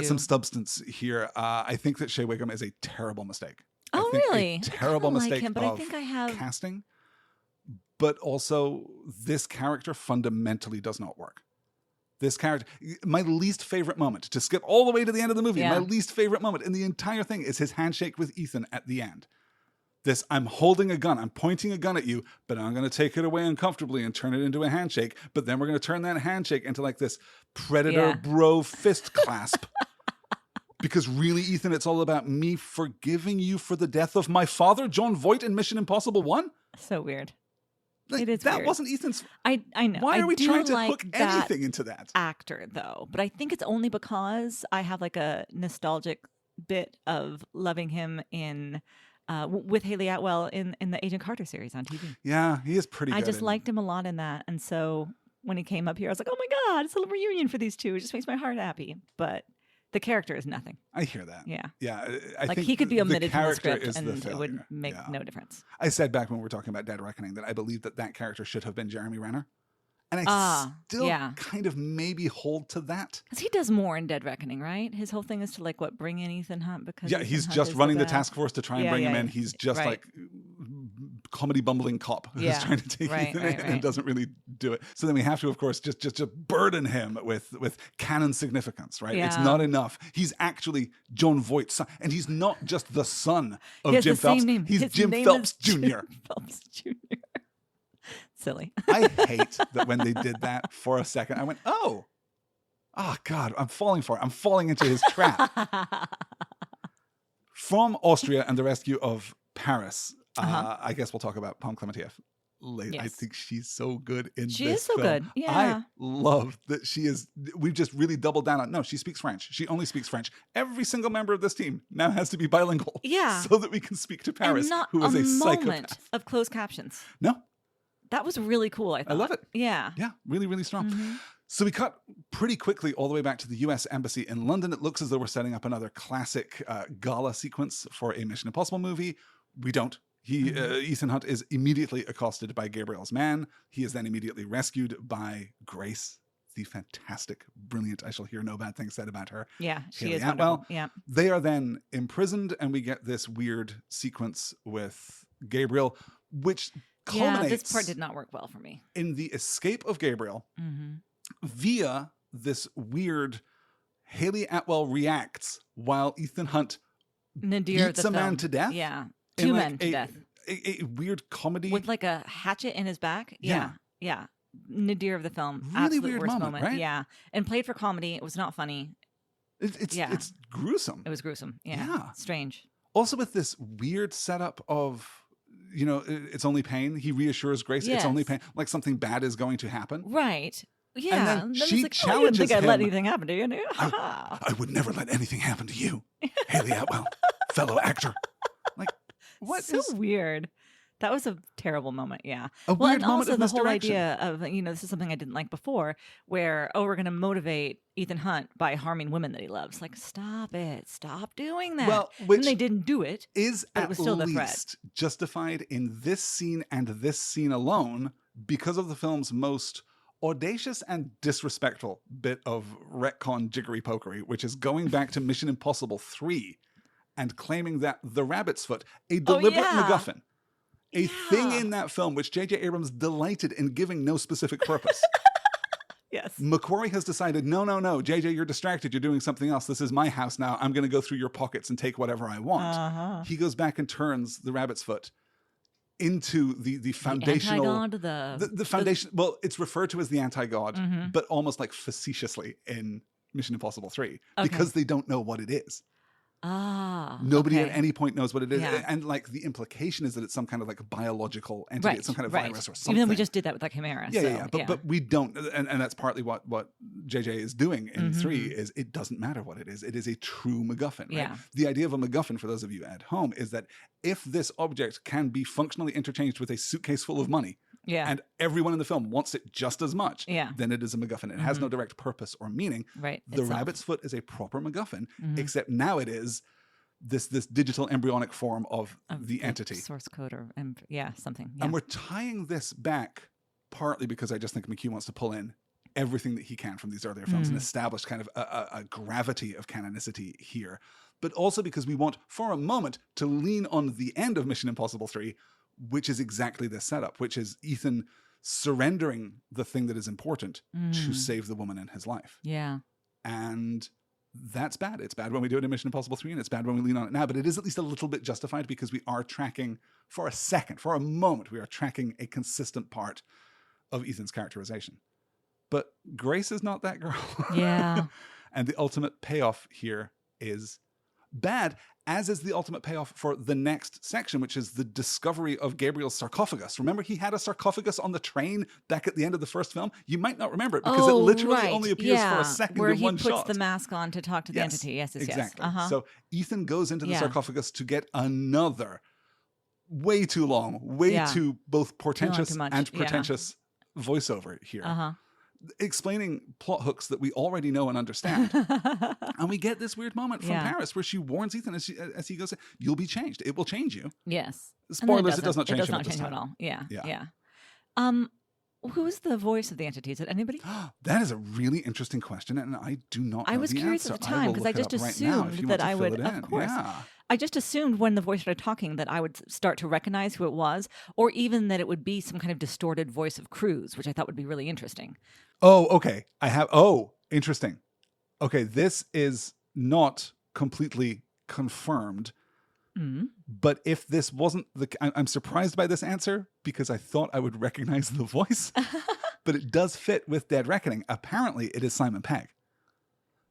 some substance here. I think that Shea Wiggum is a terrible mistake. Oh, really? A terrible mistake like him, but of I think I have casting. But also, this character fundamentally does not work. This character, my least favorite moment, to skip all the way to the end of the movie, my least favorite moment in the entire thing is his handshake with Ethan at the end. This, I'm holding a gun, I'm pointing a gun at you, but I'm going to take it away uncomfortably and turn it into a handshake. But then we're going to turn that handshake into like this predator bro fist clasp. Because really, Ethan, it's all about me forgiving you for the death of my father, John Voight in Mission Impossible 1? So weird. Like, it is that weird. wasn't Ethan's. I know. Why are we trying to hook that anything into that actor though? But I think it's only because I have like a nostalgic bit of loving him in with Haley Atwell in the Agent Carter series on TV. Yeah, he is pretty good. I just liked him a lot in that, and so when he came up here, I was like, oh my god, it's a little reunion for these two. It just makes my heart happy. But the character is nothing. I hear that. Yeah. Yeah. I think he could be omitted from the script and it would make no difference. I said back when we were talking about Dead Reckoning that I believe that character should have been Jeremy Renner. And I still kind of maybe hold to that. Because he does more in Dead Reckoning, right? His whole thing is to bring in Ethan Hunt because he's just running the task force to try and bring him in. He's just like comedy bumbling cop who's trying to take Ethan in and doesn't really do it. So then we have to, of course, just burden him with canon significance, right? Yeah. It's not enough. He's actually John Voight's son, and he's not just the son of Jim Phelps. He's Jim Phelps Jr. Jim Phelps Jr. Silly. I hate that when they did that for a second, I went, oh God, I'm falling for it. I'm falling into his trap. From Austria and the rescue of Paris, I guess we'll talk about Pom Klementieff later. Yes. I think she's so good in this film. She is so good. Yeah. I love that she is. We've just really doubled down on, no, she speaks French. She only speaks French. Every single member of this team now has to be bilingual. Yeah. So that we can speak to Paris, who is a psychopath. Moment of closed captions. No. That was really cool, I thought. I love it. Yeah. Yeah, really, really strong. Mm-hmm. So we cut pretty quickly all the way back to the US Embassy in London. It looks as though we're setting up another classic gala sequence for a Mission Impossible movie. We don't. Ethan Hunt is immediately accosted by Gabriel's man. He is then immediately rescued by Grace, the fantastic, brilliant, I shall hear no bad things said about her. Yeah, she is Atwell. Wonderful. Yeah. They are then imprisoned, and we get this weird sequence with Gabriel, which culminates. Yeah, this part did not work well for me. In the escape of Gabriel via this weird Haley Atwell reacts while Ethan Hunt beats a man to death. Yeah. Two men to death. A weird comedy. With like a hatchet in his back. Yeah. Nadir of the film. Really Absolute weird worst moment, right? Yeah. And played for comedy. It was not funny. It's gruesome. It was gruesome. Yeah. Strange. Also with this weird setup of, it's only pain. He reassures Grace it's only pain. Like something bad is going to happen. Right. Yeah. And then she like, challenges I didn't think I'd him. let anything happen to you. I would never let anything happen to you, Haley Atwell, fellow actor. Like, what? So weird. That was a terrible moment, yeah. A Well, weird and moment also of the whole misdirection. idea of, this is something I didn't like before, where, we're going to motivate Ethan Hunt by harming women that he loves. Like, stop it. Stop doing that. Well, and which they didn't do it, is but it at was still the threat. least justified in this scene and this scene alone because of the film's most audacious and disrespectful bit of retcon jiggery pokery, which is going back to Mission Impossible 3 and claiming that the rabbit's foot, a deliberate MacGuffin, a thing in that film which J.J. Abrams delighted in giving no specific purpose. Yes. McQuarrie has decided, no, JJ, you're distracted. You're doing something else. This is my house now. I'm going to go through your pockets and take whatever I want. He goes back and turns the rabbit's foot into the foundational... The foundation... Well, it's referred to as the anti-god, but almost like facetiously in Mission Impossible 3 because they don't know what it is. Nobody at any point knows what it is. Yeah. And like the implication is that it's some kind of like biological entity, it's some kind of virus or something. Even though we just did that with like Chimera. But we don't, and that's partly what JJ is doing in 3 is it doesn't matter what it is. It is a true MacGuffin, right? Yeah. The idea of a MacGuffin, for those of you at home, is that if this object can be functionally interchanged with a suitcase full of money, and everyone in the film wants it just as much, then it is a MacGuffin. It has no direct purpose or meaning. Right. The rabbit's foot is a proper MacGuffin, except now it is this digital embryonic form of the entity. Source code or, something. Yeah. And we're tying this back partly because I just think McHugh wants to pull in everything that he can from these earlier films and establish kind of a gravity of canonicity here. But also because we want, for a moment, to lean on the end of Mission Impossible 3, which is exactly this setup, which is Ethan surrendering the thing that is important to save the woman in his life. Yeah. And that's bad. It's bad when we do it in Mission Impossible 3, and it's bad when we lean on it now, but it is at least a little bit justified because we are tracking, for a moment, we are tracking a consistent part of Ethan's characterization. But Grace is not that girl. Yeah. And the ultimate payoff here is bad, as is the ultimate payoff for the next section, which is the discovery of Gabriel's sarcophagus. Remember, he had a sarcophagus on the train back at the end of the first film? You might not remember it because it literally only appears for a second in one shot. Where he puts the mask on to talk to the entity. Yes, exactly. So Ethan goes into the sarcophagus to get another way too long, too both portentous and pretentious voiceover here. Explaining plot hooks that we already know and understand. And we get this weird moment from Paris where she warns Ethan as he goes, you'll be changed. It will change you. Yes. Spoilers, it does not change him at all. Yeah. Who's the voice of the entity? Is it anybody? That is a really interesting question, and I do not know I was the curious answer. at the time because I just assumed that I would, of course. Yeah. I just assumed when the voice started talking that I would start to recognize who it was, or even that it would be some kind of distorted voice of Cruz, which I thought would be really interesting. Oh, okay. Interesting. Okay, this is not completely confirmed. But if this wasn't I'm surprised by this answer because I thought I would recognize the voice, but it does fit with Dead Reckoning. Apparently, it is Simon Pegg.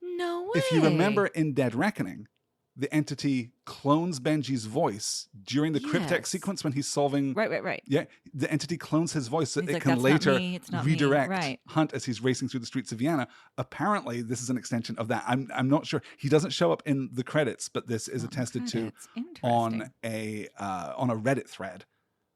No way. If you remember in Dead Reckoning, the entity clones Benji's voice during the cryptech sequence when he's solving... Right. Yeah, the entity clones his voice so it can later redirect Hunt as he's racing through the streets of Vienna. Apparently, this is an extension of that. I'm not sure. He doesn't show up in the credits, but this is attested to on a Reddit thread,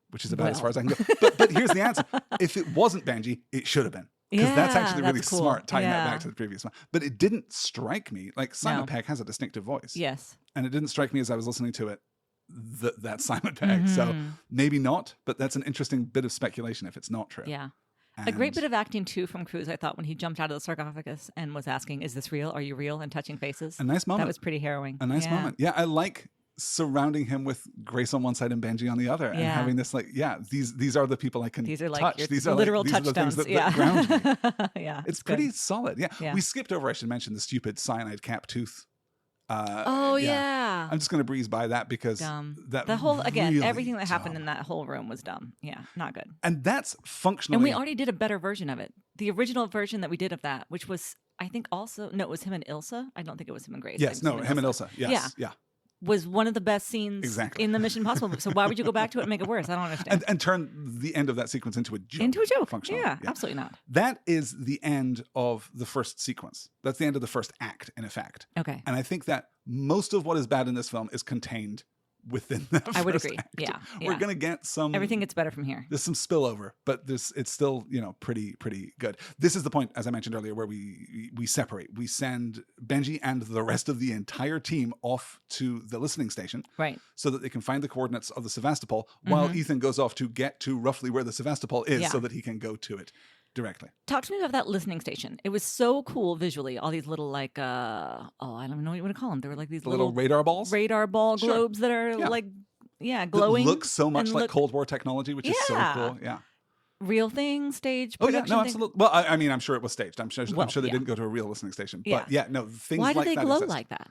which is about as far as I can go. But here's the answer. If it wasn't Benji, it should have been. Because that's actually really smart, tying that back to the previous one. But it didn't strike me. Like, Simon Pegg has a distinctive voice. Yes. And it didn't strike me as I was listening to it, that's Simon Pegg. So maybe not, but that's an interesting bit of speculation if it's not true. Yeah. A great bit of acting, too, from Cruz, I thought, when he jumped out of the sarcophagus and was asking, is this real? Are you real? And touching faces. A nice moment. That was pretty harrowing. A nice moment. Yeah, I like surrounding him with Grace on one side and Benji on the other, and having this these are the people I can these are like touch. These are literal these touchstones. Are the things that ground me. Yeah, it's pretty solid. Yeah, we skipped over. I should mention the stupid cyanide cap tooth. I'm just going to breeze by that because the whole everything that happened in that whole room was dumb. Yeah, not good. And that's functionally. And we already did a better version of it. The original version that we did of that, which was I think also it was him and Ilsa. I don't think it was him and Grace. Yes, him and Ilsa. Yes, yeah. Was one of the best scenes in the Mission Impossible movie. So why would you go back to it and make it worse? I don't understand. And turn the end of that sequence into a joke. Yeah, absolutely not. That is the end of the first sequence. That's the end of the first act, in effect. Okay. And I think that most of what is bad in this film is contained within that I would first agree. act. Yeah. We're going to get some... Everything gets better from here. There's some spillover, but it's still, pretty good. This is the point, as I mentioned earlier, where we separate. We send Benji and the rest of the entire team off to the listening station. Right. So that they can find the coordinates of the Sevastopol, while Ethan goes off to get to roughly where the Sevastopol is so that he can go to it directly. Talk to me about that listening station. It was so cool visually. All these little I don't know what you want to call them. They were like these little radar balls? Radar ball globes that are glowing. That look so much like Cold War technology, which is so cool. Yeah. Real thing, stage production. No, absolutely. Well, I mean, I'm sure it was staged. I'm sure they didn't go to a real listening station. But things Why like that. Why do they glow exist. like that?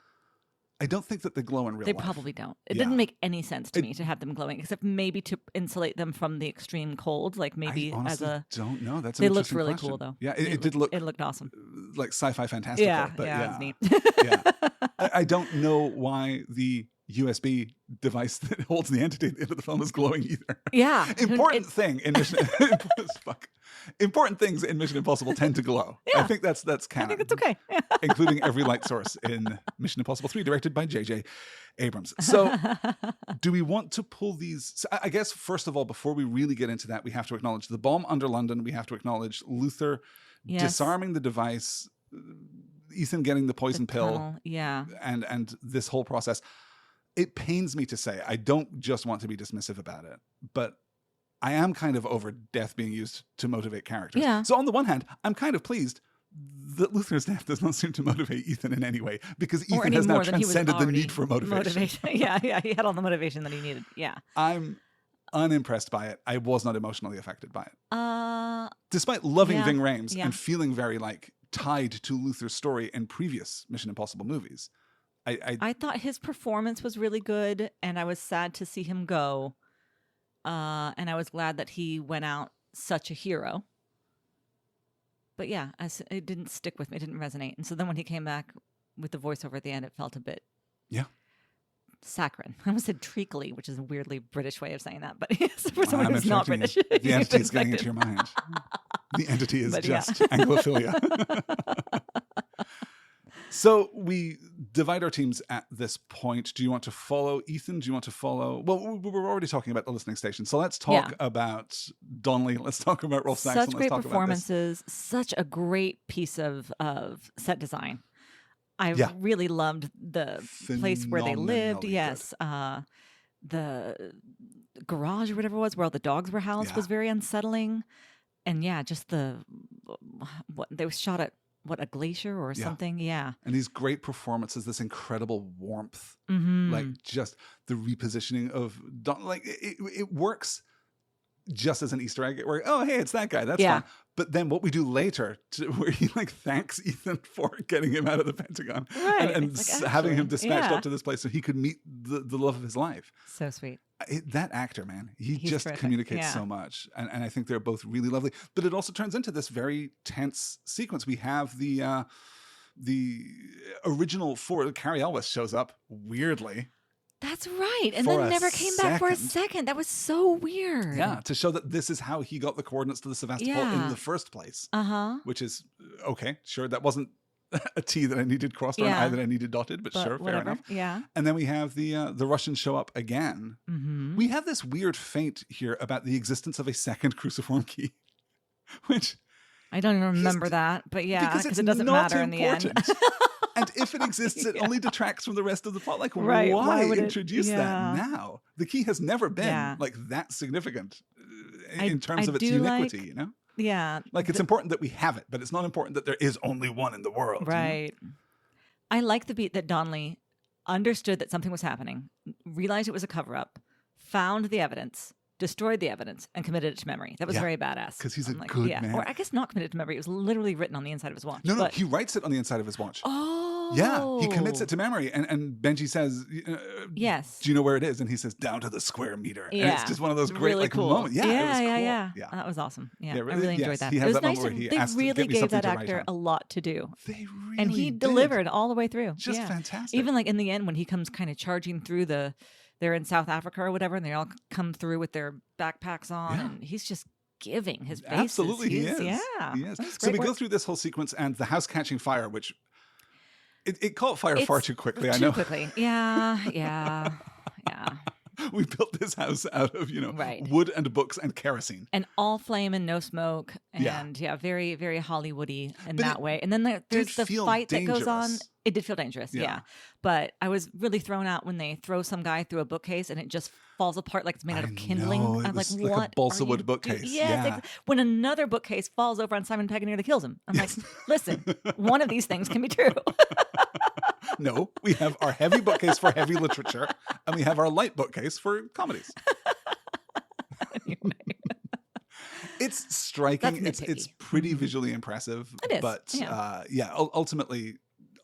I don't think that they glow in real life. They probably don't. It didn't make any sense to me to have them glowing, except maybe to insulate them from the extreme cold. Like maybe I honestly as a. Don't know. That's they an looked really question. cool though. Yeah, it did look. It looked awesome. Like sci-fi fantastical. Yeah, but it was neat. Yeah. I don't know why the USB device that holds the entity at the end of the film is glowing either. Yeah. Important things in Mission Impossible tend to glow. Yeah. I think that's canon. I think it's okay. Including every light source in Mission Impossible 3, directed by J.J. Abrams. So do we want to pull these? So I guess, first of all, before we really get into that, we have to acknowledge the bomb under London. We have to acknowledge Luther disarming the device, Ethan getting the poison pill. Yeah. And this whole process. It pains me to say, I don't just want to be dismissive about it, but I am kind of over death being used to motivate characters. Yeah. So on the one hand, I'm kind of pleased that Luther's death does not seem to motivate Ethan in any way, because Ethan has now transcended the need for motivation. Yeah, he had all the motivation that he needed. Yeah. I'm unimpressed by it. I was not emotionally affected by it. Despite loving Ving Rhames and feeling very tied to Luther's story in previous Mission Impossible movies. I thought his performance was really good, and I was sad to see him go. And I was glad that he went out such a hero. But yeah, it didn't stick with me. It didn't resonate. And so then when he came back with the voiceover at the end, it felt a bit saccharine. I almost said treacly, which is a weirdly British way of saying that. But for someone who's not British. The entity is getting into your mind. The entity is just Anglophilia. So we divide our teams at this point. Do you want to follow Ethan? Do you want to follow... Well, we were already talking about the listening station. So let's talk about Donnelly. Let's talk about Rolf Saxon. Such great performances. Such a great piece of set design. I really loved the place where they lived. Yes. The garage or whatever it was, where all the dogs were housed, was very unsettling. And just what they was shot at. What, a glacier or something? Yeah. And these great performances, this incredible warmth, like just the repositioning of it works just as an Easter egg. Where, oh, hey, it's that guy. That's fine. But then what we do later, where he thanks Ethan for getting him out of the Pentagon and having him dispatched up to this place so he could meet the love of his life. So sweet. That actor, man, he's just terrific. Communicates so much. And I think they're both really lovely. But it also turns into this very tense sequence. We have the original Carrie Elwes shows up weirdly. That's right. And then never came back for a second. That was so weird. Yeah, to show that this is how he got the coordinates to the Sevastopol in the first place. Which is, okay, sure. That wasn't a T that I needed crossed or an I that I needed dotted, but sure, fair enough. Yeah. And then we have the Russians show up again. We have this weird feint here about the existence of a second cruciform key, which... I don't even remember that, but because it doesn't matter in the end. And if it exists, it only detracts from the rest of the plot. Why introduce that now? The key has never been that significant in terms of its uniquity, you know? Yeah. It's important that we have it, but it's not important that there is only one in the world. Right. You know? I like the beat that Donnelly understood that something was happening, realized it was a cover-up, found the evidence, destroyed the evidence, and committed it to memory. That was very badass. Because he's a good man. Or I guess not committed to memory. It was literally written on the inside of his watch. No, he writes it on the inside of his watch. Oh. Yeah, he commits it to memory. And Benji says, yes. Do you know where it is? And he says, down to the square meter. Yeah. And it's just one of those great really cool. moments. Yeah, it was cool. Yeah. That was awesome. Yeah, really, I really enjoyed that. He has it was that nice. Where he they really gave that actor a lot to do. They really And he delivered all the way through. Just fantastic. Even in the end when he comes kind of charging through they're in South Africa or whatever, and they all come through with their backpacks on, and he's just giving his faces. Absolutely, he is. Yeah. He is. So we go through this whole sequence and the house catching fire, which it caught fire far too quickly, I know. Too quickly. Yeah. Yeah. We built this house out of, Right. wood and books and kerosene. And all flame and no smoke. Yeah. And very, very Hollywoody in But that way. And then there's the feel fight that goes on. dangerous. It did feel dangerous, yeah. But I was really thrown out when they throw some guy through a bookcase and it just falls apart like it's made out of kindling. I'm like, what? Like a balsa wood bookcase. Yeah. When another bookcase falls over on Simon Pegg and nearly kills him. I'm like, listen, one of these things can be true. No, we have our heavy bookcase for heavy literature, and we have our light bookcase for comedies. Anyway. It's striking. That's It's pretty visually impressive. It is, But yeah.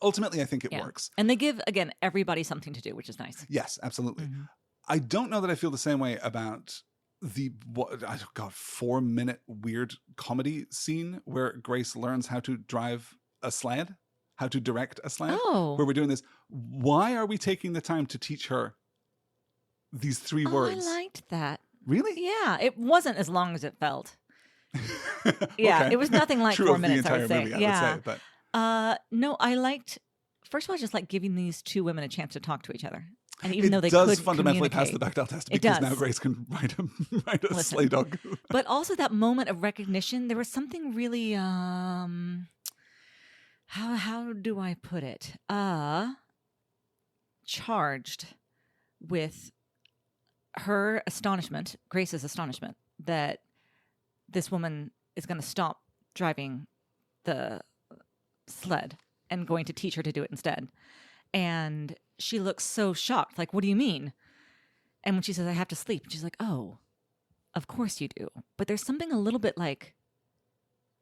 Ultimately, I think it works. And they give, again, everybody something to do, which is nice. Yes, absolutely. Mm-hmm. I don't know that I feel the same way about the 4-minute weird comedy scene where Grace learns how to drive a sled, how to direct a sled, where we're doing this. Why are we taking the time to teach her these 3 words? I liked that. Really? Yeah, it wasn't as long as it felt. Yeah, Okay. It was nothing like True 4 of the minutes, I would entire say. movie, Yeah. I would say, but No, I liked, first of all, just like giving these 2 women a chance to talk to each other. And even though it they does could fundamentally pass the communicate. Bechdel test It because does. now Grace can ride a Listen. sleigh dog. But also that moment of recognition, there was something really, how do I put it? Charged with her astonishment, Grace's astonishment, that this woman is going to stop driving the sled and going to teach her to do it instead. And she looks so shocked, like, what do you mean? And when she says, I have to sleep, she's like, oh, of course you do. But there's something a little bit like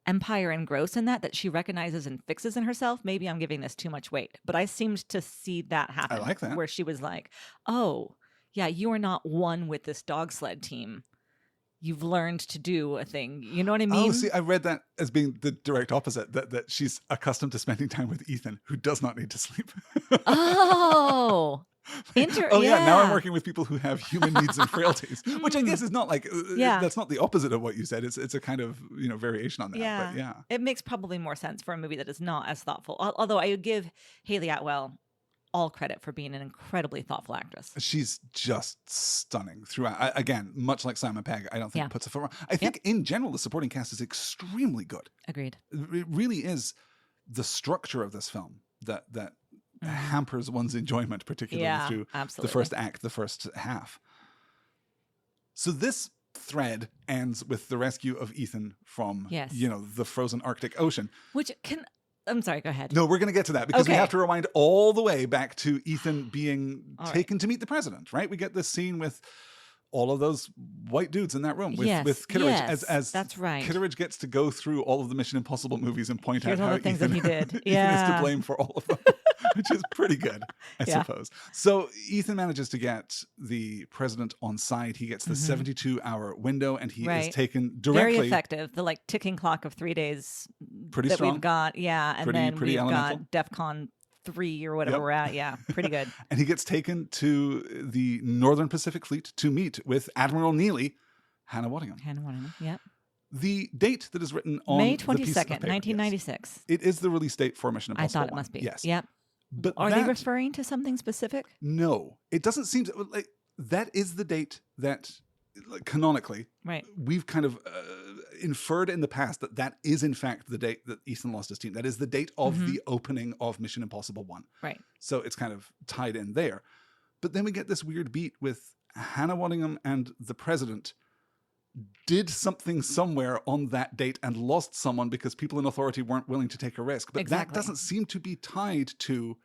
Empire engrossed in that she recognizes and fixes in herself. Maybe I'm giving this too much weight, but I seemed to see that happen. I like that. Where she was like, oh, yeah, you are not one with this dog sled team. You've learned to do a thing. You know what I mean? Oh, see, I read that as being the direct opposite, that she's accustomed to spending time with Ethan, who does not need to sleep. Oh. Yeah, now I'm working with people who have human needs and frailties, which I guess is not like, Yeah. that's not the opposite of what you said. It's a kind of, variation on that. Yeah. But yeah. It makes probably more sense for a movie that is not as thoughtful. Although I would give Haley Atwell all credit for being an incredibly thoughtful actress. She's just stunning throughout. Again, much like Simon Pegg, I don't think puts a foot wrong. I think in general, the supporting cast is extremely good. Agreed. It really is the structure of this film that hampers one's enjoyment, particularly through the first act, the first half. So this thread ends with the rescue of Ethan from, the frozen Arctic Ocean. I'm sorry, go ahead. No, we're going to get to that because we have to rewind all the way back to Ethan being taken to meet the president, right? We get this scene with all of those white dudes in that room with Kitteridge. As that's right. Kitteridge gets to go through all of the Mission Impossible movies and point out all how the things Ethan, that he did. Ethan is to blame for all of them, which is pretty good, I suppose. So Ethan manages to get the president on side. He gets the 72-hour window, and he is taken directly. Very effective. The ticking clock of 3 days pretty that strong. We've got. Yeah, and then pretty we've elemental. got DEFCON 3 or whatever we're at. Yeah, pretty good. And he gets taken to the Northern Pacific Fleet to meet with Admiral Neely, Hannah Waddingham. Yep. The date that is written on May the piece of 22nd, paper, 1996. It is the release date for Mission Impossible. I thought it must be. Yes. Yep. But are they referring to something specific? No, it doesn't seem to. Like, that is the date that, canonically, we've kind of inferred in the past that is in fact the date that Ethan lost his team. That is the date of the opening of Mission Impossible 1. Right. So it's kind of tied in there. But then we get this weird beat with Hannah Waddingham and the president did something somewhere on that date and lost someone because people in authority weren't willing to take a risk. But that doesn't seem to be tied to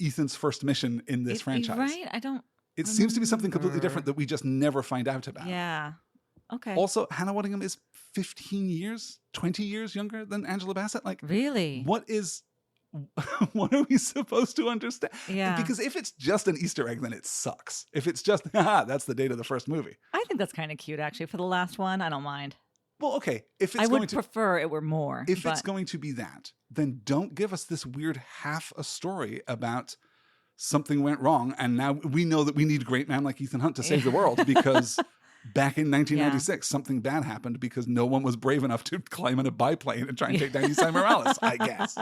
Ethan's first mission in this franchise. Right? It seems to be something completely different that we just never find out about. Yeah. Okay. Also, Hannah Waddingham is 15 years, 20 years younger than Angela Bassett. Like, really? What are we supposed to understand? Yeah. Because if it's just an Easter egg, then it sucks. If it's just, that's the date of the first movie. I think that's kind of cute, actually. For the last one, I don't mind. Well, okay. I would prefer it were more. If it's going to be that, then don't give us this weird half a story about something went wrong, and now we know that we need a great man like Ethan Hunt to save the world because back in 1996, something bad happened because no one was brave enough to climb in a biplane and try and take down Esai Morales, I guess.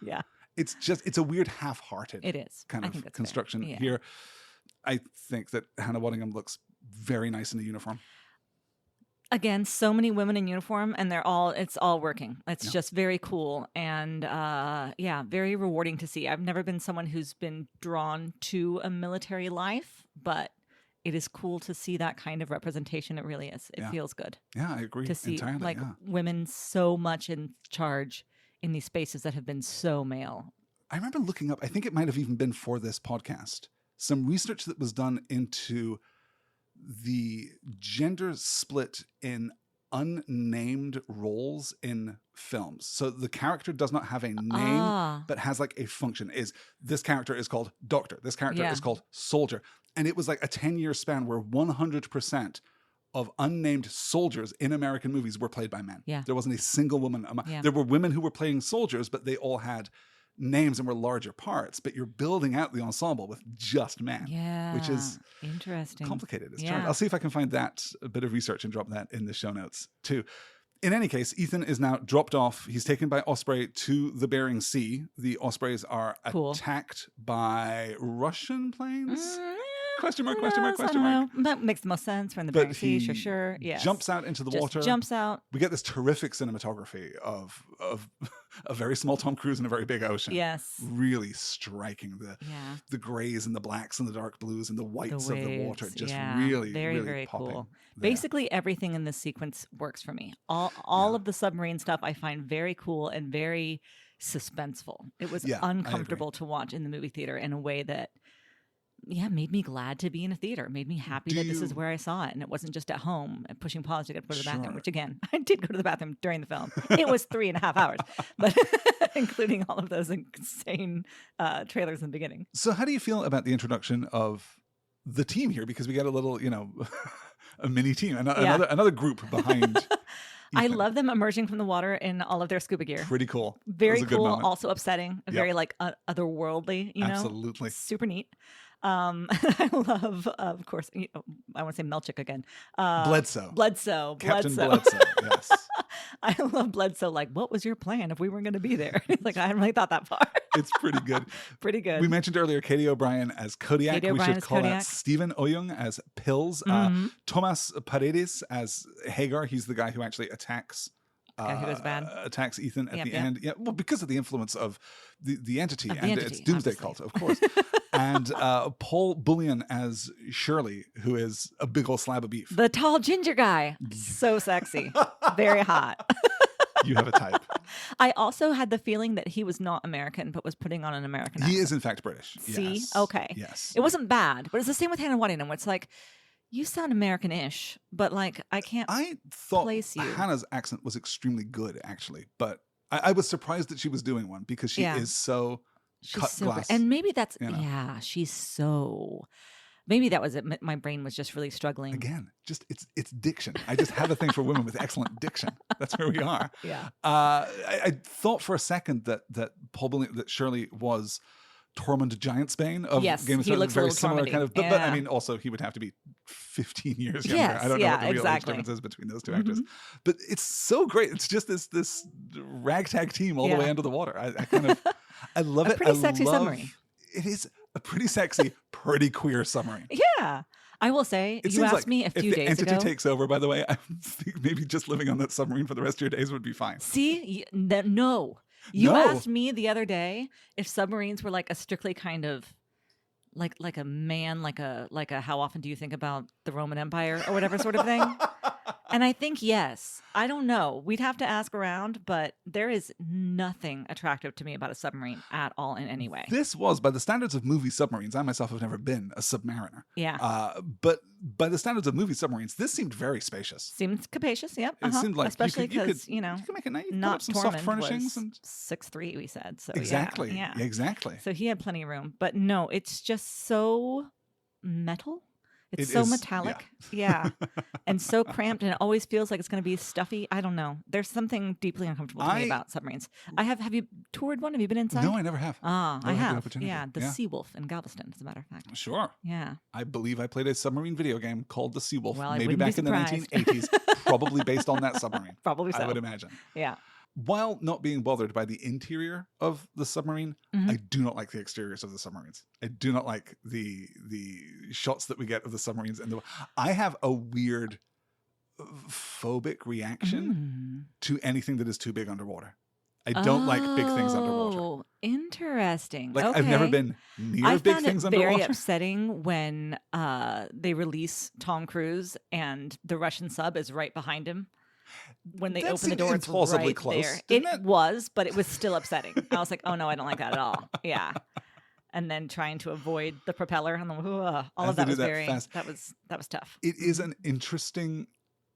Yeah. It's a weird half-hearted it is. kind of construction here. I think that Hannah Waddingham looks very nice in a uniform. Again, so many women in uniform, and it's all working. It's just very cool and very rewarding to see. I've never been someone who's been drawn to a military life, but it is cool to see that kind of representation. It really is. It feels good. Yeah, I agree. To see entirely, women so much in charge in these spaces that have been so male. I remember looking up, I think it might have even been for this podcast, some research that was done into the gender split in unnamed roles in films. So the character does not have a name, but has like a function. This character is called doctor. This character is called soldier. And it was like a 10-year span where 100% of unnamed soldiers in American movies were played by men. Yeah. There wasn't a single woman. There were women who were playing soldiers, but they all had names and were larger parts. But you're building out the ensemble with just men, which is interesting, complicated. It's I'll see if I can find that a bit of research and drop that in the show notes too. In any case, Ethan is now dropped off. He's taken by Osprey to the Bering Sea. The Ospreys are attacked by Russian planes. Question mark. That makes the most sense from the Bering Sea, sure. Yes. Jumps out into the water. Jumps out. We get this terrific cinematography of a very small Tom Cruise in a very big ocean. Yes. Really striking the grays and the blacks and the dark blues and the whites of the water. Just really, very, really very popping cool. there. Basically, everything in this sequence works for me. All of the submarine stuff I find very cool and very suspenseful. It was uncomfortable to watch in the movie theater in a way that made me glad to be in a theater. Made me happy that this is where I saw it, and it wasn't just at home and pushing pause to get to go to the bathroom. Which again, I did go to the bathroom during the film. It was 3.5 hours, but including all of those insane trailers in the beginning. So, how do you feel about the introduction of the team here? Because we get a little, a mini team, another group behind. Ethan. I love them emerging from the water in all of their scuba gear. Pretty cool. Very cool. Also upsetting. Very otherworldly. Absolutely. Super neat. I love, of course, I want to say Melchick again. Bledsoe. Captain Bledsoe, yes. I love Bledsoe. Like, what was your plan if we weren't going to be there? He's like, I hadn't really thought that far. It's pretty good. Pretty good. We mentioned earlier Katie O'Brien as Kodiak. We should call that Stephen Oyung as Pills. Thomas Paredes as Hagar. He's the guy who actually attacks who goes bad. Attacks Ethan at the end. Yeah, well, because of the influence of the entity and its doomsday cult, of course. And Paul Bullion as Shirley, who is a big old slab of beef. The tall ginger guy. So sexy. Very hot. You have a type. I also had the feeling that he was not American, but was putting on an American accent. He is, in fact, British. See? Yes. Okay. Yes. It wasn't bad, but it's the same with Hannah Waddingham, where it's like, you sound American-ish, but like I thought place you. Hannah's accent was extremely good, actually, but I was surprised that she was doing one because she is so cut glass. And maybe that's she's so. Maybe that was it. My brain was just really struggling. Again, just it's diction. I just have a thing for women with excellent diction. That's where we are. Yeah. I thought for a second that Shirley was Tormund Giantsbane of Game of Thrones. Very similar kind of, but I mean, also he would have to be 15 years younger. I don't know what the real age difference is between those two actors. But it's so great. It's just this ragtag team all the way under the water. I love it. Pretty sexy submarine. It is a pretty sexy, pretty queer submarine. Yeah. I will say, you asked me a few days ago. If the entity takes over, by the way, I think maybe just living on that submarine for the rest of your days would be fine. See? No. You asked me the other day if submarines were like a strictly kind of like a man, like a how often do you think about the Roman Empire or whatever sort of thing? And I think yes. I don't know. We'd have to ask around, but there is nothing attractive to me about a submarine at all in any way. This was, by the standards of movie submarines, I myself have never been a submariner. Yeah. But by the standards of movie submarines, this seemed very spacious. Seemed capacious, yep. It seemed like especially because, you can make it nice. Not some Tormund soft furnishings was 6'3", we said. So exactly. Yeah. Exactly. So he had plenty of room. But no, it's just so metal. It's so metallic. Yeah. And so cramped, and it always feels like it's going to be stuffy. I don't know. There's something deeply uncomfortable to me about submarines. Have you toured one? Have you been inside? No, I never have. I have. Yeah, the Seawolf in Galveston, as a matter of fact. Sure. Yeah. I believe I played a submarine video game called The Seawolf, well, maybe back in the 1980s, probably based on that submarine. Probably so. I would imagine. Yeah. while not being bothered by the interior of the submarine, Mhm. I do not like the exteriors of the submarines. I do not like the shots that we get of the submarines. And I have a weird phobic reaction to anything that is too big underwater. I don't like big things underwater. Oh, interesting. Like, okay. I've never been near I big found things it very underwater. upsetting when they release Tom Cruise and the Russian sub is right behind him. When they That open the seemed door, it's implausibly right close, there. didn't It it? was, but it was still upsetting. I was like, oh no, I don't like that at all. Yeah. And then trying to avoid the propeller and all As of they that do was that very fast. that was tough. It is an interesting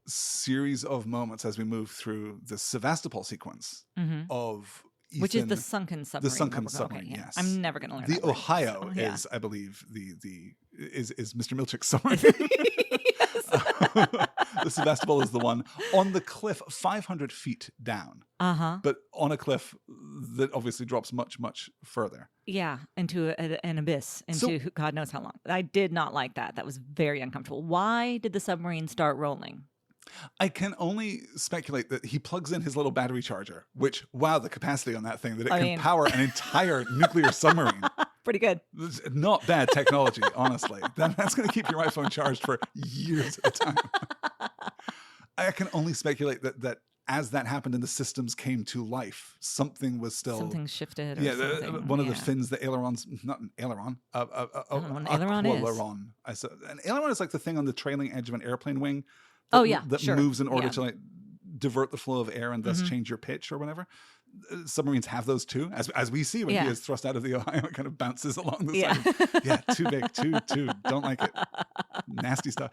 series of moments as we move through the Sevastopol sequence Mhm. of Ethan, Which is the sunken submarine. the sunken Okay, submarine. yeah. Yes, I'm never going to learn the that word. Ohio So, yeah. is, I believe, is Mr. Milchick's submarine. The Sevastopol is the one on the cliff 500 feet down, but on a cliff that obviously drops much, much further. Yeah, into an abyss, into God knows how long. I did not like that. That was very uncomfortable. Why did the submarine start rolling? I can only speculate that he plugs in his little battery charger, which, wow, the capacity on that thing, that it can power an entire nuclear submarine. Pretty good. It's not bad technology, honestly. That's going to keep your iPhone charged for years at a time. I can only speculate that as that happened and the systems came to life, something was still... Something shifted or something. One of the fins, the ailerons... Not an aileron. I don't know what an aileron is. An aileron is like the thing on the trailing edge of an airplane wing. That sure. moves in order to like divert the flow of air and thus change your pitch or whatever. Submarines have those too, as we see when he is thrust out of the Ohio, it kind of bounces along the side. Yeah, too big, too. Don't like it. Nasty stuff.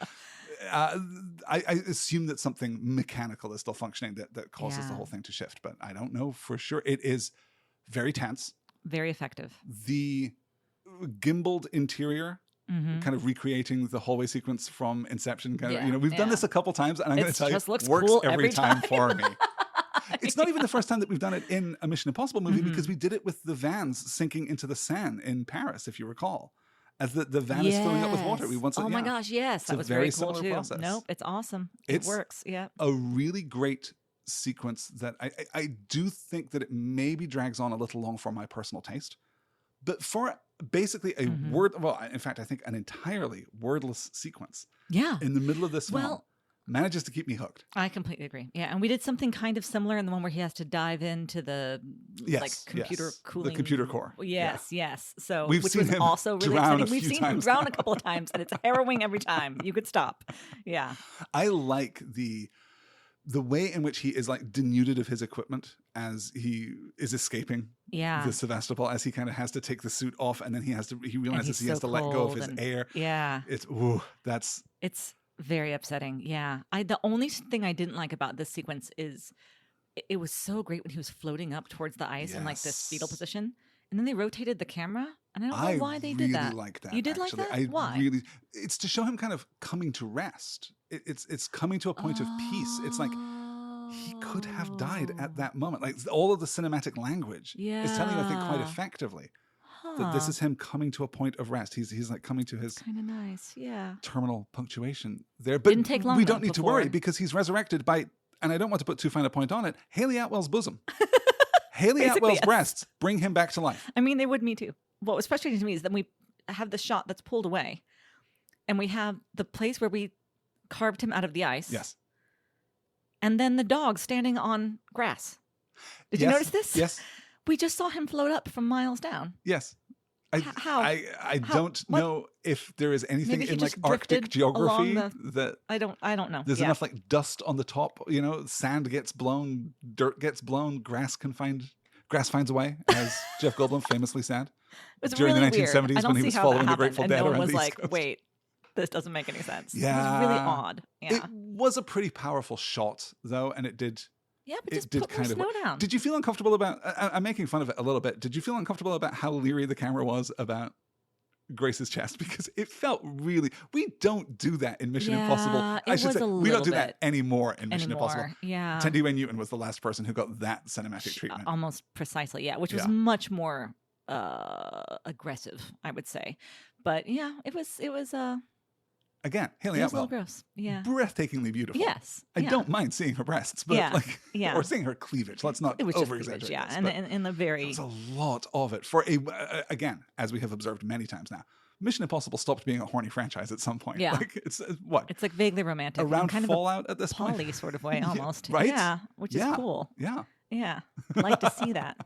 I assume that something mechanical is still functioning that causes the whole thing to shift, but I don't know for sure. It is very tense. Very effective. The gimbaled interior, kind of recreating the hallway sequence from Inception. We've done this a couple times, and I'm going to tell you, it works cool every time for me. It's not even the first time that we've done it in a Mission Impossible movie, because we did it with the vans sinking into the Seine in Paris, if you recall. As the van is filling up with water. My gosh, yes. That was very cool too. Process. Nope, it's awesome. It works, yeah. A really great sequence that I do think that it maybe drags on a little long for my personal taste. But for basically a in fact, I think an entirely wordless sequence in the middle of this film manages to keep me hooked. I completely agree. Yeah, and we did something kind of similar in the one where he has to dive into the computer cooling. The computer core. Yes. So which was also really exciting. We've seen him drown a couple of times, and it's harrowing every time. You could stop. Yeah. I like the way in which he is like denuded of his equipment as he is escaping the Sevastopol, as he kind of has to take the suit off, and then he realizes he has to let go of his air. Yeah. It's very upsetting. Yeah. The only thing I didn't like about this sequence is it was so great when he was floating up towards the ice in like this fetal position. And then they rotated the camera. And I don't know why they did that. I really like that. You did actually. like that? Why? It's to show him kind of coming to rest. It's coming to a point of peace. It's like he could have died at that moment. Like all of the cinematic language is telling you, I think, quite effectively that this is him coming to a point of rest. He's like coming to his kind of nice, terminal punctuation there. But didn't take long. We don't need to worry because he's resurrected by, and I don't want to put too fine a point on it, Haley Atwell's bosom. Haley Atwell's breasts bring him back to life. I mean, they would me too. What was frustrating to me is that we have the shot that's pulled away, and we have the place where we carved him out of the ice. Yes. And then the dog standing on grass. Did you notice this? Yes. We just saw him float up from miles down. Yes. How? I don't know if there is anything in like Arctic geography that I don't know. There's enough like dust on the top, sand gets blown, dirt gets blown, grass finds a way, as Jeff Goldblum famously said during really the 1970s when he was following the Grateful Dead. No one was like, wait, this doesn't make any sense. Yeah. It was really odd. Yeah. It was a pretty powerful shot though, and it did. Yeah, but just put more snow down. Did you feel uncomfortable about... I'm making fun of it a little bit. Did you feel uncomfortable about how leery the camera was about Grace's chest? Because it felt really... We don't do that in Mission Impossible. I should say, we don't do that anymore in Mission Impossible. Yeah. Tendi Wayne Newton was the last person who got that cinematic treatment. Almost precisely, yeah. Which was much more aggressive, I would say. But yeah, it was again, Haley It was a Atwell, little gross. Yeah. breathtakingly beautiful. Yes. I don't mind seeing her breasts, but or seeing her cleavage. Let's not It was just over-exaggerate cleavage, this, and in the very... There's a lot of it. For again, as we have observed many times now, Mission Impossible stopped being a horny franchise at some point. Yeah. Like, it's what? It's like vaguely romantic. Around kind Fallout of at this poly point? sort of way, almost. Right? Yeah, which is cool. Yeah. Yeah. Like to see that.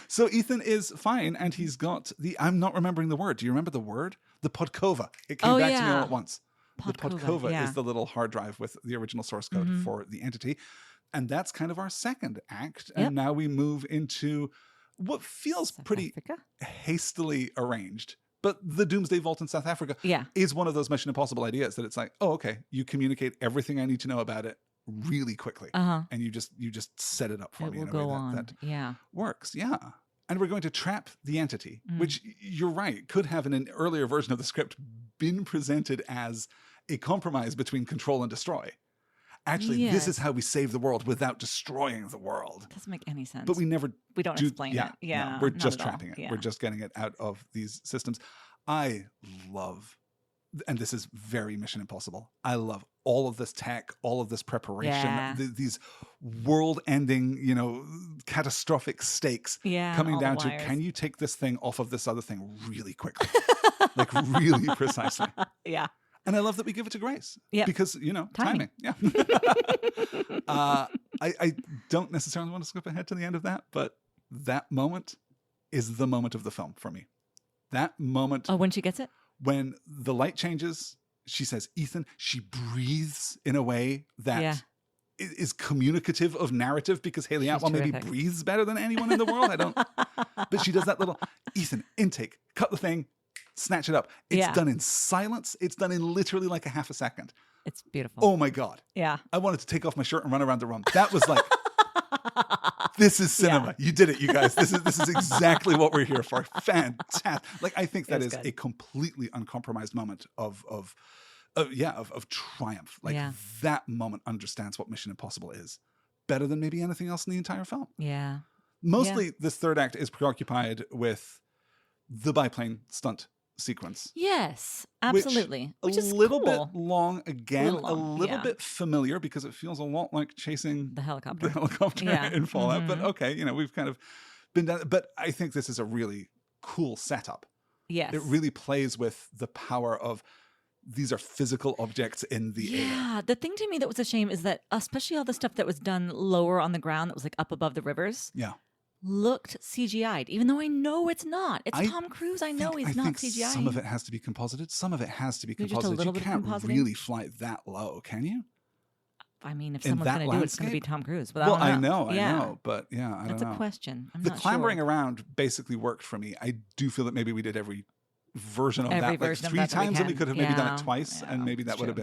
So Ethan is fine, and he's got I'm not remembering the word. Do you remember the word? The Podkova. It came back to me all at once. The Podkova is the little hard drive with the original source code for the entity. And that's kind of our second act. And now we move into what feels pretty hastily arranged. But the Doomsday Vault in South Africa is one of those Mission Impossible ideas that it's like, oh, okay, you communicate everything I need to know about it really quickly. And you just set it up for me in a way that works. Yeah. And we're going to trap the entity, which you're right, could have in an earlier version of the script been presented as a compromise between control and destroy. Actually, this is how we save the world without destroying the world. Doesn't make any sense. But we don't explain it. Yeah. No, we're just trapping it. Yeah. We're just getting it out of these systems. I love, and this is very Mission Impossible, I love all of this tech, all of this preparation, these world-ending, catastrophic stakes coming down to, can you take this thing off of this other thing really quickly? Like really precisely. Yeah. And I love that we give it to Grace. Yeah. Because, timing. Yeah. I don't necessarily want to skip ahead to the end of that, but that moment is the moment of the film for me. That moment. Oh, when she gets it? When the light changes, she says, Ethan, she breathes in a way that is communicative of narrative, because Haley Atwell maybe breathes better than anyone in the world. But she does that little, Ethan, intake, cut the thing, snatch it up. It's done in silence. It's done in literally like a half a second. It's beautiful. Oh my God. Yeah. I wanted to take off my shirt and run around the room. That was like, this is cinema. You did it, you guys. This is exactly what we're here for. Fantastic. Like, I think that is a completely uncompromised moment of triumph. Like that moment understands what Mission Impossible is better than maybe anything else in the entire film. Yeah. Mostly this third act is preoccupied with the biplane stunt sequence. Yes, absolutely. Which is a little bit long again, a little bit familiar, because it feels a lot like chasing the helicopter in Fallout. But okay, we've kind of been down. But I think this is a really cool setup. Yes. It really plays with the power of these are physical objects in the air. Yeah. The thing to me that was a shame is that especially all the stuff that was done lower on the ground that was like up above the rivers. Yeah. Looked CGI'd, even though I know it's not. It's Tom Cruise. I know he's not CGI. Some of it has to be composited. Some of it has to be composited. You can't really fly that low, can you? I mean, if someone's going to do it, it's going to be Tom Cruise. But I know. But I don't know. That's a question. I'm the not clambering sure. around basically worked for me. I do feel that maybe we did every version of that like 3 times, and we could have maybe done it twice, and maybe that would have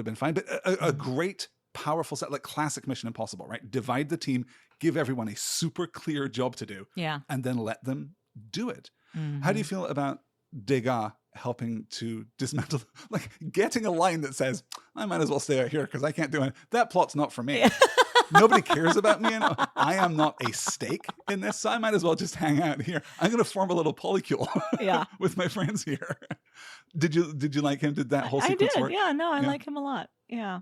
been fine. But a great, powerful set, like classic Mission Impossible, right? Divide the team, give everyone a super clear job to do, and then let them do it. Mm-hmm. How do you feel about Degas helping to dismantle, like getting a line that says, I might as well stay out here because I can't do it. That plot's not for me. Nobody cares about me. I am not a stake in this, so I might as well just hang out here. I'm going to form a little polycule with my friends here. Did you like him? Did that whole sequence work? Yeah, no, I like him a lot. Yeah.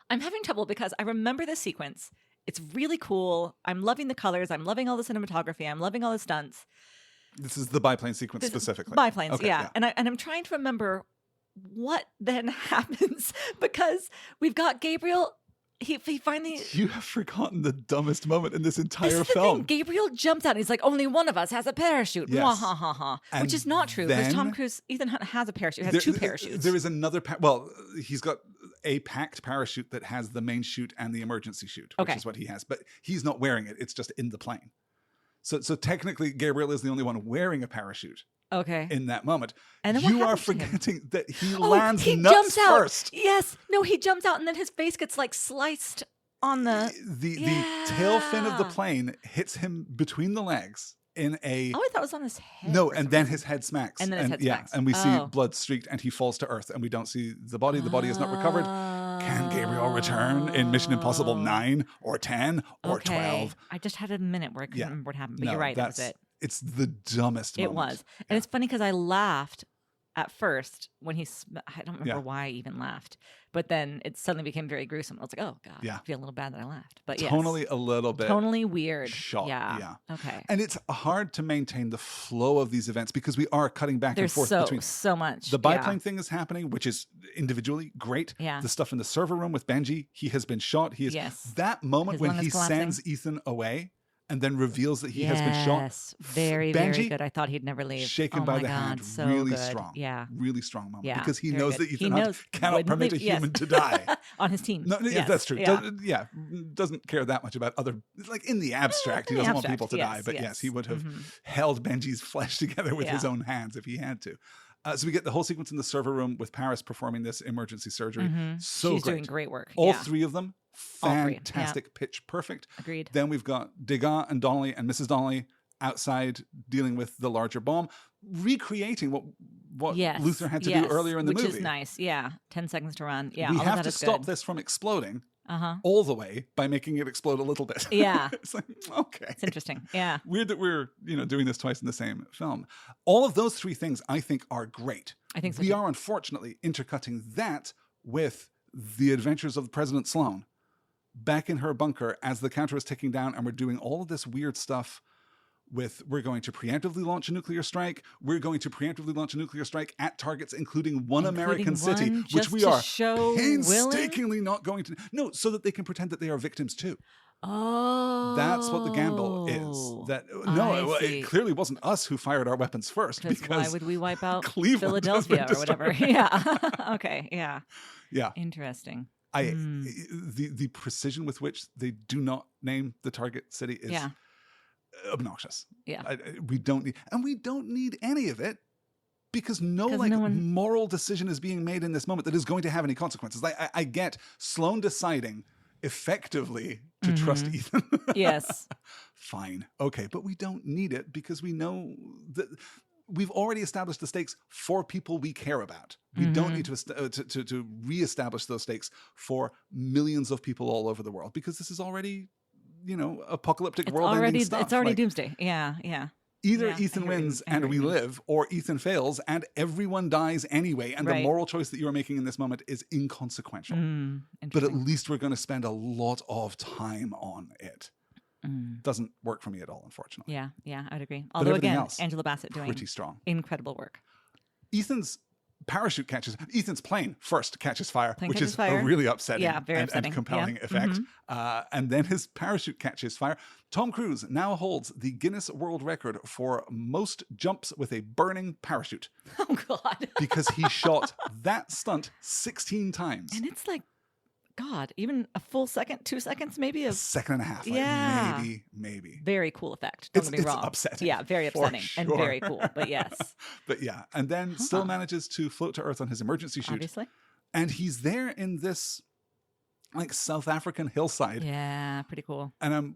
I'm having trouble because I remember this sequence. It's really cool. I'm loving the colors. I'm loving all the cinematography. I'm loving all the stunts. This is the biplane sequence specifically. Biplanes, okay, yeah. And I'm trying to remember what then happens, because we've got Gabriel. He finally. You have forgotten the dumbest moment in this entire film. Thing. Gabriel jumps out and he's like, "Only one of us has a parachute." Yes. Mwah, ha, ha. Which is not true, because Tom Cruise, Ethan Hunt has a parachute. Has 2 parachutes. There is another. He's got a packed parachute that has the main chute and the emergency chute, which is what he has. But he's not wearing it. It's just in the plane. So technically, Gabriel is the only one wearing a parachute. Okay. In that moment. And then you are forgetting that he lands nuts first. Yes. No, he jumps out and then his face gets like sliced on the tail fin of the plane hits him between the legs in a... Oh, I thought it was on his head. No, and then his head smacks. And then his head smacks. And we see blood streaked and he falls to earth and we don't see the body. The body is not recovered. Can Gabriel return in Mission Impossible 9 or 10 or 12? I just had a minute where I couldn't remember what happened, but you're right, that was it. It's the dumbest moment. It was. And it's funny because I laughed at first when I don't remember Yeah. why I even laughed, but then it suddenly became very gruesome. I was like, oh God, Yeah. I feel a little bad that I laughed. But Tonally a little bit. Tonally weird. Shot. Yeah. Okay. And it's hard to maintain the flow of these events because we are cutting back and forth between. So much. The biplane thing is happening, which is individually great. Yeah. The stuff in the server room with Benji, he has been shot. He is that moment when he sends Ethan away and then reveals that he has been shot. Yes, very good. I thought he'd never leave. Shaken by the hand, so really good. strong. Yeah, really strong moment because he very knows good. that Ethan Hunt cannot permit a human to die on his team. No, that's true. Doesn't care that much about other. Like in the abstract, he doesn't want people to die. But yes, he would have held Benji's flesh together with his own hands if he had to. So we get the whole sequence in the server room with Paris performing this emergency surgery. So she's doing great work. All three of them, fantastic, pitch perfect. Agreed. Then we've got Degas and Donnelly and Mrs. Donnelly outside dealing with the larger bomb, recreating what Luther had to do earlier in the movie. Which is nice. Yeah. 10 seconds to run. Yeah. We have to stop this from exploding all the way by making it explode a little bit. Yeah. It's like, okay. It's interesting. Yeah. Weird that we're, doing this twice in the same film. All of those three things I think are great. I think so. We are unfortunately intercutting that with the adventures of President Sloan back in her bunker as the counter is ticking down, and we're doing all of this weird stuff with we're going to preemptively launch a nuclear strike. We're going to preemptively launch a nuclear strike at targets including one American city, which we are painstakingly not going to. No, so that they can pretend that they are victims too. Oh, that's what the gamble is. That it clearly wasn't us who fired our weapons first. Because why would we wipe out Philadelphia or whatever? Yeah. Okay. Yeah. Yeah. Interesting. The precision with which they do not name the target city is obnoxious. Yeah. We don't need any of it because no moral decision is being made in this moment that is going to have any consequences. I get Sloan deciding effectively to trust Ethan. Yes. Fine. Okay. But we don't need it because we know that we've already established the stakes for people we care about. We don't need to reestablish those stakes for millions of people all over the world because this is already, apocalyptic world-ending stuff. It's already doomsday. Yeah, yeah. Either Ethan wins and we live, or Ethan fails and everyone dies anyway. And the moral choice that you are making in this moment is inconsequential. But at least we're going to spend a lot of time on it. Doesn't work for me at all, unfortunately. Yeah, I'd agree. Although again, Angela Bassett doing pretty strong, incredible work. Ethan's plane first catches fire, which is a really upsetting, and compelling effect. And then his parachute catches fire. Tom Cruise now holds the Guinness World Record for most jumps with a burning parachute. Oh God! Because he shot that stunt 16 times, and it's like, God, even a full second, 2 seconds, maybe a second and a half. Maybe. Very cool effect. Don't get me wrong. It's upsetting. Yeah, very upsetting and very cool. But yes. But yeah, and then still manages to float to Earth on his emergency chute. Obviously. And he's there in this South African hillside. Yeah, pretty cool. And I'm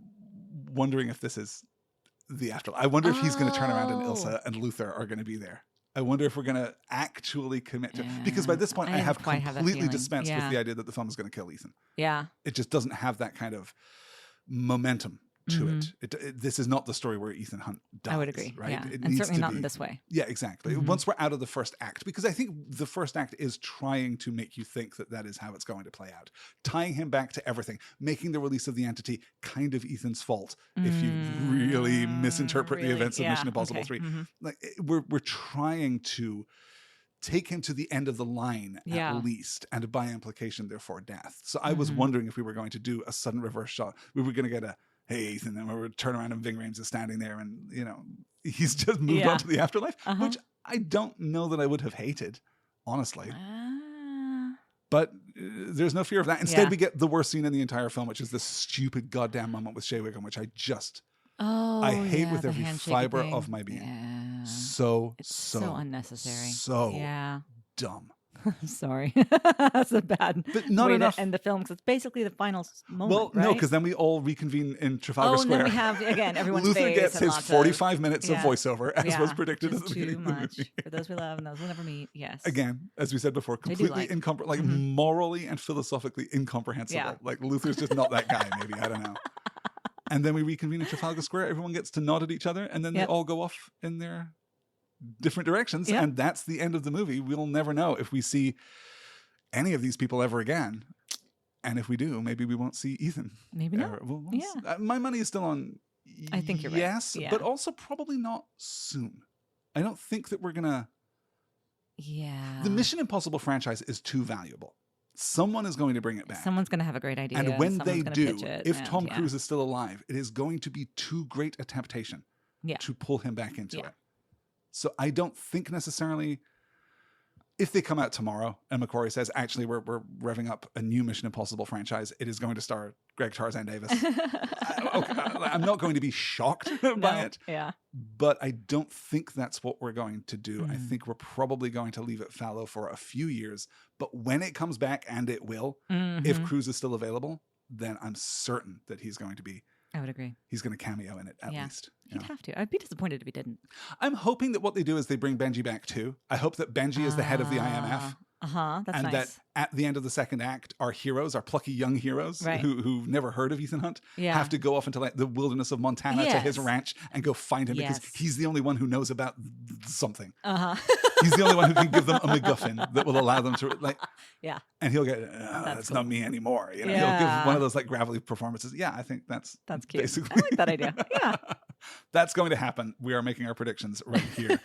wondering if this is the afterlife. I wonder if he's going to turn around and Ilsa and Luther are going to be there. I wonder if we're going to actually commit to it. Because by this point, I have completely dispensed with the idea that the film is going to kill Ethan. Yeah. It just doesn't have that kind of momentum to it. This is not the story where Ethan Hunt dies. I would agree. Right? Yeah. It and certainly not in this way. Yeah, exactly. Once we're out of the first act, because I think the first act is trying to make you think that is how it's going to play out. Tying him back to everything, making the release of the entity kind of Ethan's fault if you really misinterpret the events of Mission Impossible 3. Like we're trying to take him to the end of the line at least, and by implication, therefore, death. So I was wondering if we were going to do a sudden reverse shot. We were going to get a hey, Ethan, and we would turn around and Ving Rhames is standing there and, he's just moved on to the afterlife, which I don't know that I would have hated, honestly. But there's no fear of that. Instead, we get the worst scene in the entire film, which is this stupid goddamn moment with Shea Wiggum, which I hate with every fiber of my being. Yeah. So unnecessary. So dumb. Sorry. That's a bad way to end the film, because it's basically the final moment. Well, no, because then we all reconvene in Trafalgar Square. And then we have, again, everyone's Luther face gets his 45 minutes of yeah. voiceover, as was predicted at the beginning too of the much movie. for those we love and those we'll never meet. Yes. Again, as we said before, completely morally and philosophically incomprehensible. Yeah. Like Luther's just not that guy, maybe. I don't know. And then we reconvene in Trafalgar Square. Everyone gets to nod at each other, and then they all go off in their different directions. Yep. And that's the end of the movie. We'll never know if we see any of these people ever again. And if we do, maybe we won't see Ethan. Maybe not. My money is still on I think you're yes, right. Yeah. but also probably not soon. I don't think that we're going to... Yeah. The Mission Impossible franchise is too valuable. Someone is going to bring it back. Someone's going to have a great idea. And when they do, if and, Tom Cruise is still alive, it is going to be too great a temptation to pull him back into it. So I don't think necessarily... If they come out tomorrow and McQuarrie says, actually, we're revving up a new Mission Impossible franchise, it is going to star Greg Tarzan Davis. I'm not going to be shocked by it. Yeah. But I don't think that's what we're going to do. I think we're probably going to leave it fallow for a few years. But when it comes back, and it will, if Cruise is still available, then I'm certain that he's going to be... I would agree. He's going to cameo in it, at least. He'd have to. I'd be disappointed if he didn't. I'm hoping that what they do is they bring Benji back too. I hope that Benji is the head of the IMF. That's and nice. that at the end of the second act, our heroes, our plucky young heroes who've never heard of Ethan Hunt, have to go off into like the wilderness of Montana to his ranch and go find him because he's the only one who knows about something. He's the only one who can give them a MacGuffin that will allow them to and he'll get that's cool. Not me anymore. You know, he'll give one of those like gravelly performances. Yeah, I think that's cute. Basically, I like that idea. Yeah. That's going to happen. We are making our predictions right here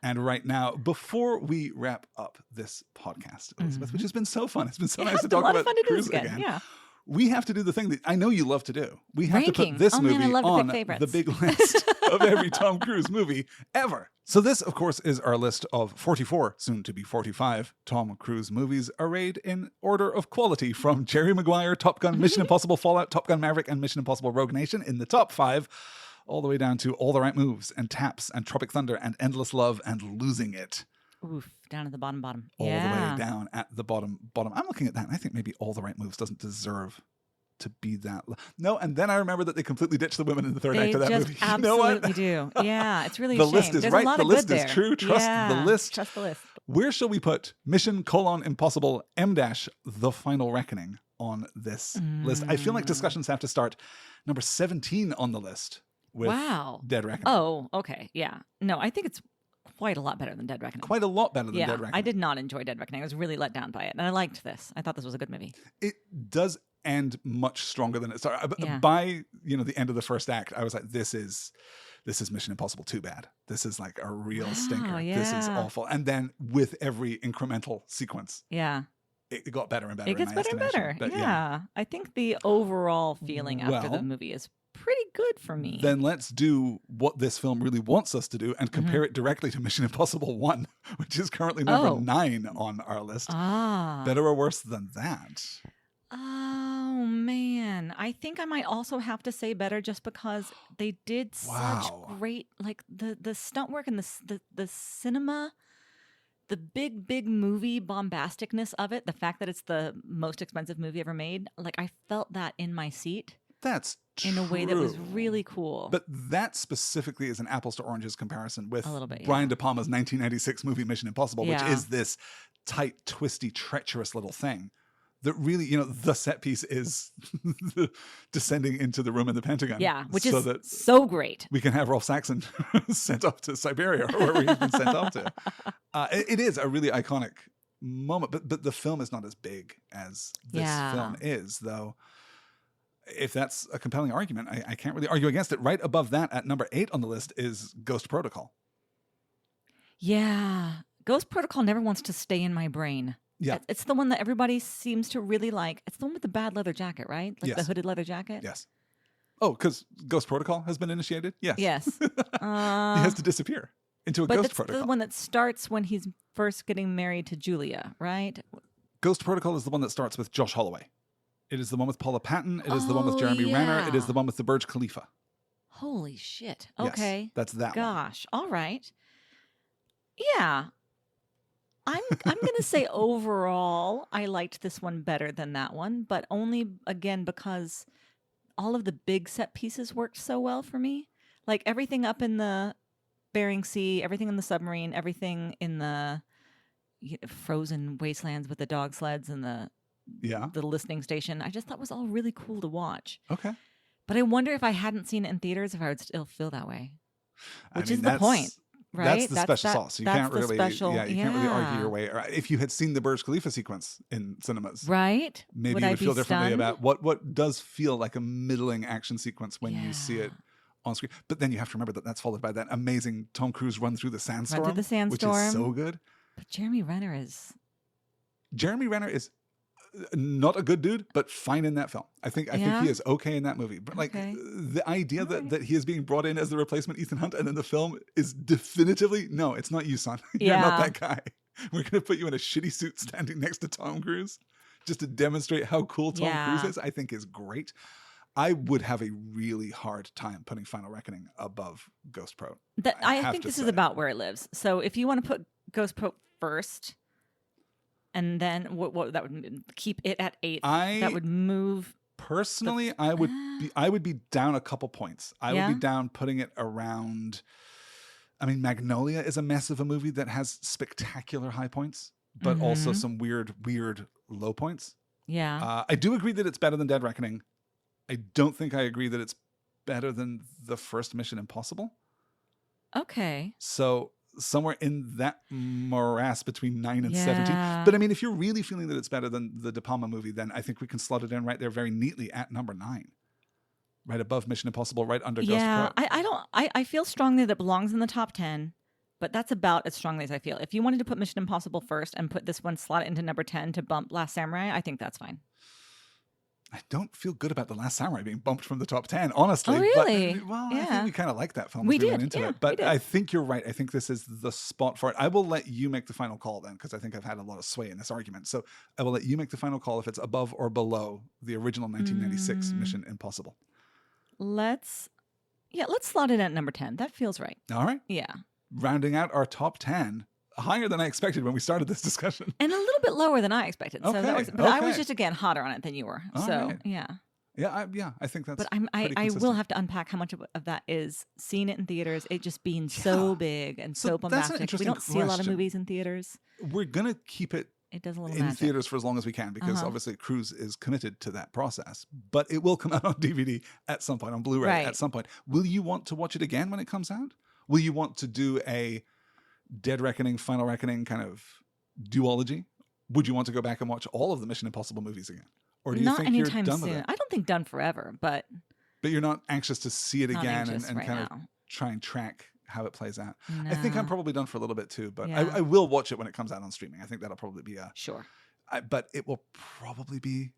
and right now. Before we wrap up this podcast, Elizabeth, which has been so fun. It's been so nice to talk about Cruise again. Yeah. We have to do the thing that I know you love to do. We have Ranking. to put this movie on the big list of every Tom Cruise movie ever. So this, of course, is our list of 44, soon to be 45, Tom Cruise movies arrayed in order of quality from Jerry Maguire, Top Gun, Mission Impossible, Fallout, Top Gun Maverick, and Mission Impossible Rogue Nation in the top 5, all the way down to All the Right Moves and Taps and Tropic Thunder and Endless Love and Losing It. Oof, down at the bottom. All the way down at the bottom. I'm looking at that, and I think maybe All the Right Moves doesn't deserve to be that. No, and then I remember that they completely ditched the women in the third act of that movie. They absolutely do. Yeah, it's really the a shame. list is There's right. A lot the of list good is there. true. Trust the list. Trust the list. Where shall we put Mission: Impossible M- The Final Reckoning on this list? I feel like discussions have to start number 17 on the list with Dead Reckoning. Oh, okay. Yeah. No, I think it's quite a lot better than Dead Reckoning. Quite a lot better than Dead Reckoning. I did not enjoy Dead Reckoning. I was really let down by it. And I liked this. I thought this was a good movie. It does end much stronger than it started. By the end of the first act, I was like, this is Mission Impossible too bad. This is like a real stinker. Yeah. This is awful. And then with every incremental sequence, it got better and better. It gets better and better. But I think the overall feeling after the movie is pretty good for me. Then let's do what this film really wants us to do and compare it directly to Mission Impossible 1, which is currently number 9 on our list. Better or worse than that? Oh, man. I think I might also have to say better just because they did such great, like the stunt work and the cinema, the big movie bombasticness of it, the fact that it's the most expensive movie ever made. Like I felt that in my seat. That's true. In a way that was really cool. But that specifically is an apples to oranges comparison with bit, Brian De Palma's 1996 movie Mission Impossible, which is this tight, twisty, treacherous little thing that really, the set piece is descending into the room in the Pentagon. Yeah, which is so great. We can have Rolf Saxon sent off to Siberia or wherever he's been sent off to. It is a really iconic moment, but the film is not as big as this film is, though. If that's a compelling argument, I can't really argue against it. Right above that, at number 8 on the list, is Ghost Protocol. Yeah. Ghost Protocol never wants to stay in my brain. Yeah. It's the one that everybody seems to really like. It's the one with the bad leather jacket, right? Like the hooded leather jacket? Yes. Oh, because Ghost Protocol has been initiated? Yes. Yes. He has to disappear into a Ghost Protocol. But it's the one that starts when he's first getting married to Julia, right? Ghost Protocol is the one that starts with Josh Holloway. It is the one with Paula Patton. It is the one with Jeremy Renner. It is the one with the Burj Khalifa. Holy shit. Okay. Yes, that's that Gosh. All right. Yeah. I'm going to say overall, I liked this one better than that one, but only, again, because all of the big set pieces worked so well for me. Like everything up in the Bering Sea, everything in the submarine, everything in the frozen wastelands with the dog sleds and the listening station. I just thought was all really cool to watch. Okay. But I wonder if I hadn't seen it in theaters, if I would still feel that way. Which is the point. right? That's the special sauce. You that's can't the really, special. you can't really argue your way. If you had seen the Burj Khalifa sequence in cinemas, right? maybe you would feel differently about what does feel like a middling action sequence when you see it on screen. But then you have to remember that that's followed by that amazing Tom Cruise run through the sandstorm, which is so good. But Jeremy Renner is not a good dude, but fine in that film. I think he is okay in that movie. But like the idea that he is being brought in as the replacement Ethan Hunt, and then the film is definitively, no, it's not you, son. You're not that guy. We're going to put you in a shitty suit standing next to Tom Cruise just to demonstrate how cool Tom Cruise is, I think is great. I would have a really hard time putting Final Reckoning above Ghost Pro. I think this is about where it lives. So if you want to put Ghost Pro first, and then what that would keep it at 8. That would move. Personally, I would be down a couple points. I would be down putting it around. I mean, Magnolia is a mess of a movie that has spectacular high points, but also some weird low points. Yeah. I do agree that it's better than Dead Reckoning. I don't think I agree that it's better than the first Mission Impossible. Okay. So somewhere in that morass between 9 and 17. But I mean, if you're really feeling that it's better than the De Palma movie, then I think we can slot it in right there very neatly at number 9. Right above Mission Impossible, right under Ghost Pro. I feel strongly that it belongs in the top 10, but that's about as strongly as I feel. If you wanted to put Mission Impossible first and put this one, slot it into number 10 to bump Last Samurai, I think that's fine. I don't feel good about The Last Samurai being bumped from the top 10, honestly. Oh, really? But, I think we kind of like that film. We went into it. But I think you're right. I think this is the spot for it. I will let you make the final call then, because I think I've had a lot of sway in this argument. So I will let you make the final call if it's above or below the original 1996 Mission Impossible. Let's slot it at number 10. That feels right. All right. Yeah. Rounding out our top 10. Higher than I expected when we started this discussion. And a little bit lower than I expected. Okay, But I was just, again, hotter on it than you were. All right. Yeah. Yeah, I think that's But I will have to unpack how much of that is seeing it in theaters, it just being so big and so bombastic. We don't see a lot of movies in theaters. We're going to keep it does a little in magic. theaters for as long as we can, because obviously Cruise is committed to that process. But it will come out on DVD at some point, on Blu-ray at some point. Will you want to watch it again when it comes out? Will you want to do a Dead Reckoning, Final Reckoning kind of duology? Would you want to go back and watch all of the Mission Impossible movies again? Or do you think you're done with it? I don't think done forever, but you're not anxious to see it again and kind of try and track how it plays out. No. I think I'm probably done for a little bit too, but I will watch it when it comes out on streaming. I think that'll probably be sure. But it will probably be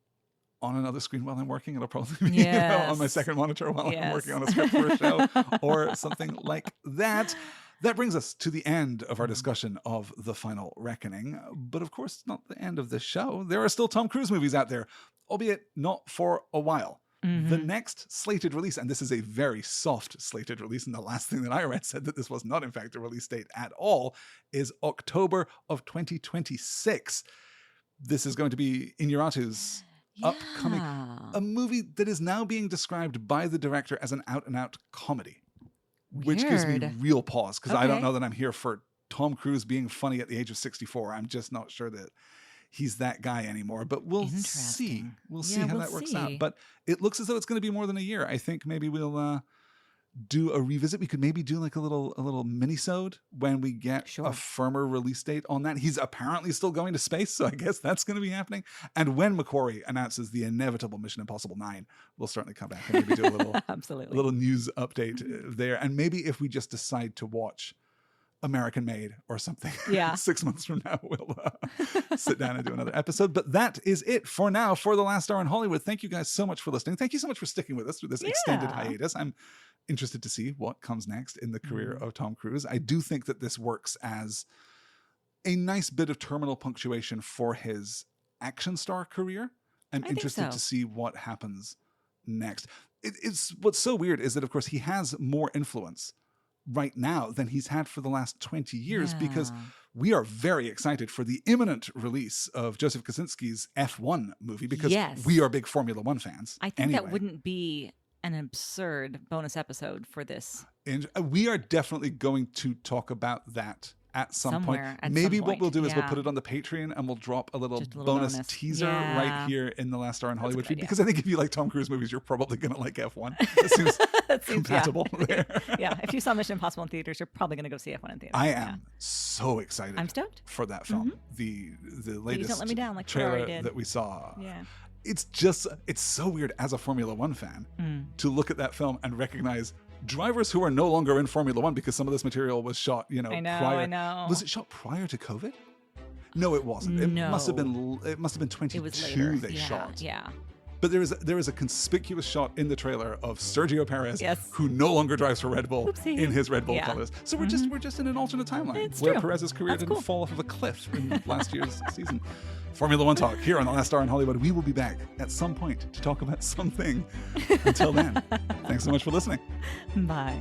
on another screen while I'm working. It'll probably be on my second monitor while I'm working on a script for a show or something like that. That brings us to the end of our discussion of The Final Reckoning. But of course, not the end of the show. There are still Tom Cruise movies out there, albeit not for a while. The next slated release, and this is a very soft slated release, and the last thing that I read said that this was not in fact a release date at all, is October of 2026. This is going to be Inarritu's upcoming, a movie that is now being described by the director as an out-and-out comedy. Which gives me real pause, because I don't know that I'm here for Tom Cruise being funny at the age of 64. I'm just not sure that he's that guy anymore. But we'll see. We'll see how that works out. But it looks as though it's going to be more than a year. I think maybe we'll do a revisit. We could maybe do like a little mini-sode when we get a firmer release date on that. He's apparently still going to space, so I guess that's going to be happening. And when McQuarrie announces the inevitable Mission Impossible 9, we'll certainly come back and maybe do a little a little news update there. And maybe if we just decide to watch American Made or something 6 months from now, we'll sit down and do another episode. But that is it for now for The Last Hour in Hollywood. Thank you guys so much for listening. Thank you so much for sticking with us through this extended hiatus. I'm interested to see what comes next in the career of Tom Cruise. I do think that this works as a nice bit of terminal punctuation for his action star career. I'm interested to see what happens next. It's what's so weird is that, of course, he has more influence right now than he's had for the last 20 years because we are very excited for the imminent release of Joseph Kosinski's F1 movie because we are big Formula One fans. I think that wouldn't be an absurd bonus episode for this. And we are definitely going to talk about that at some Somewhere, point. at Maybe some what we'll point. do is we'll Yeah. put it on the Patreon and we'll drop a little, Just a little bonus bonus. teaser Yeah. right here in the Last Star in That's a Hollywood good feed, idea. because I think if you like Tom Cruise movies, you're probably going to like F1. It seems That seems, compatible there. Yeah. If you saw Mission Impossible in theaters, you're probably going to go see F1 in theaters. I am so excited I'm stoked. for that film. The latest don't let me down like Ferrari trailer did. that we saw. Yeah. It's so weird as a Formula One fan to look at that film and recognize drivers who are no longer in Formula One, because some of this material was shot, I know, prior. I know. Was it shot prior to COVID? No, it wasn't. It must have been. It must have been 22. It was later. They shot. Yeah. But there is a conspicuous shot in the trailer of Sergio Perez, Yes. who no longer drives for Red Bull Oopsie. in his Red Bull Yeah. colors. So we're just in an alternate timeline It's where true. Perez's career That's didn't cool. fall off of a cliff in last year's season. Formula One talk here on The Last Star in Hollywood. We will be back at some point to talk about something. Until then, thanks so much for listening. Bye.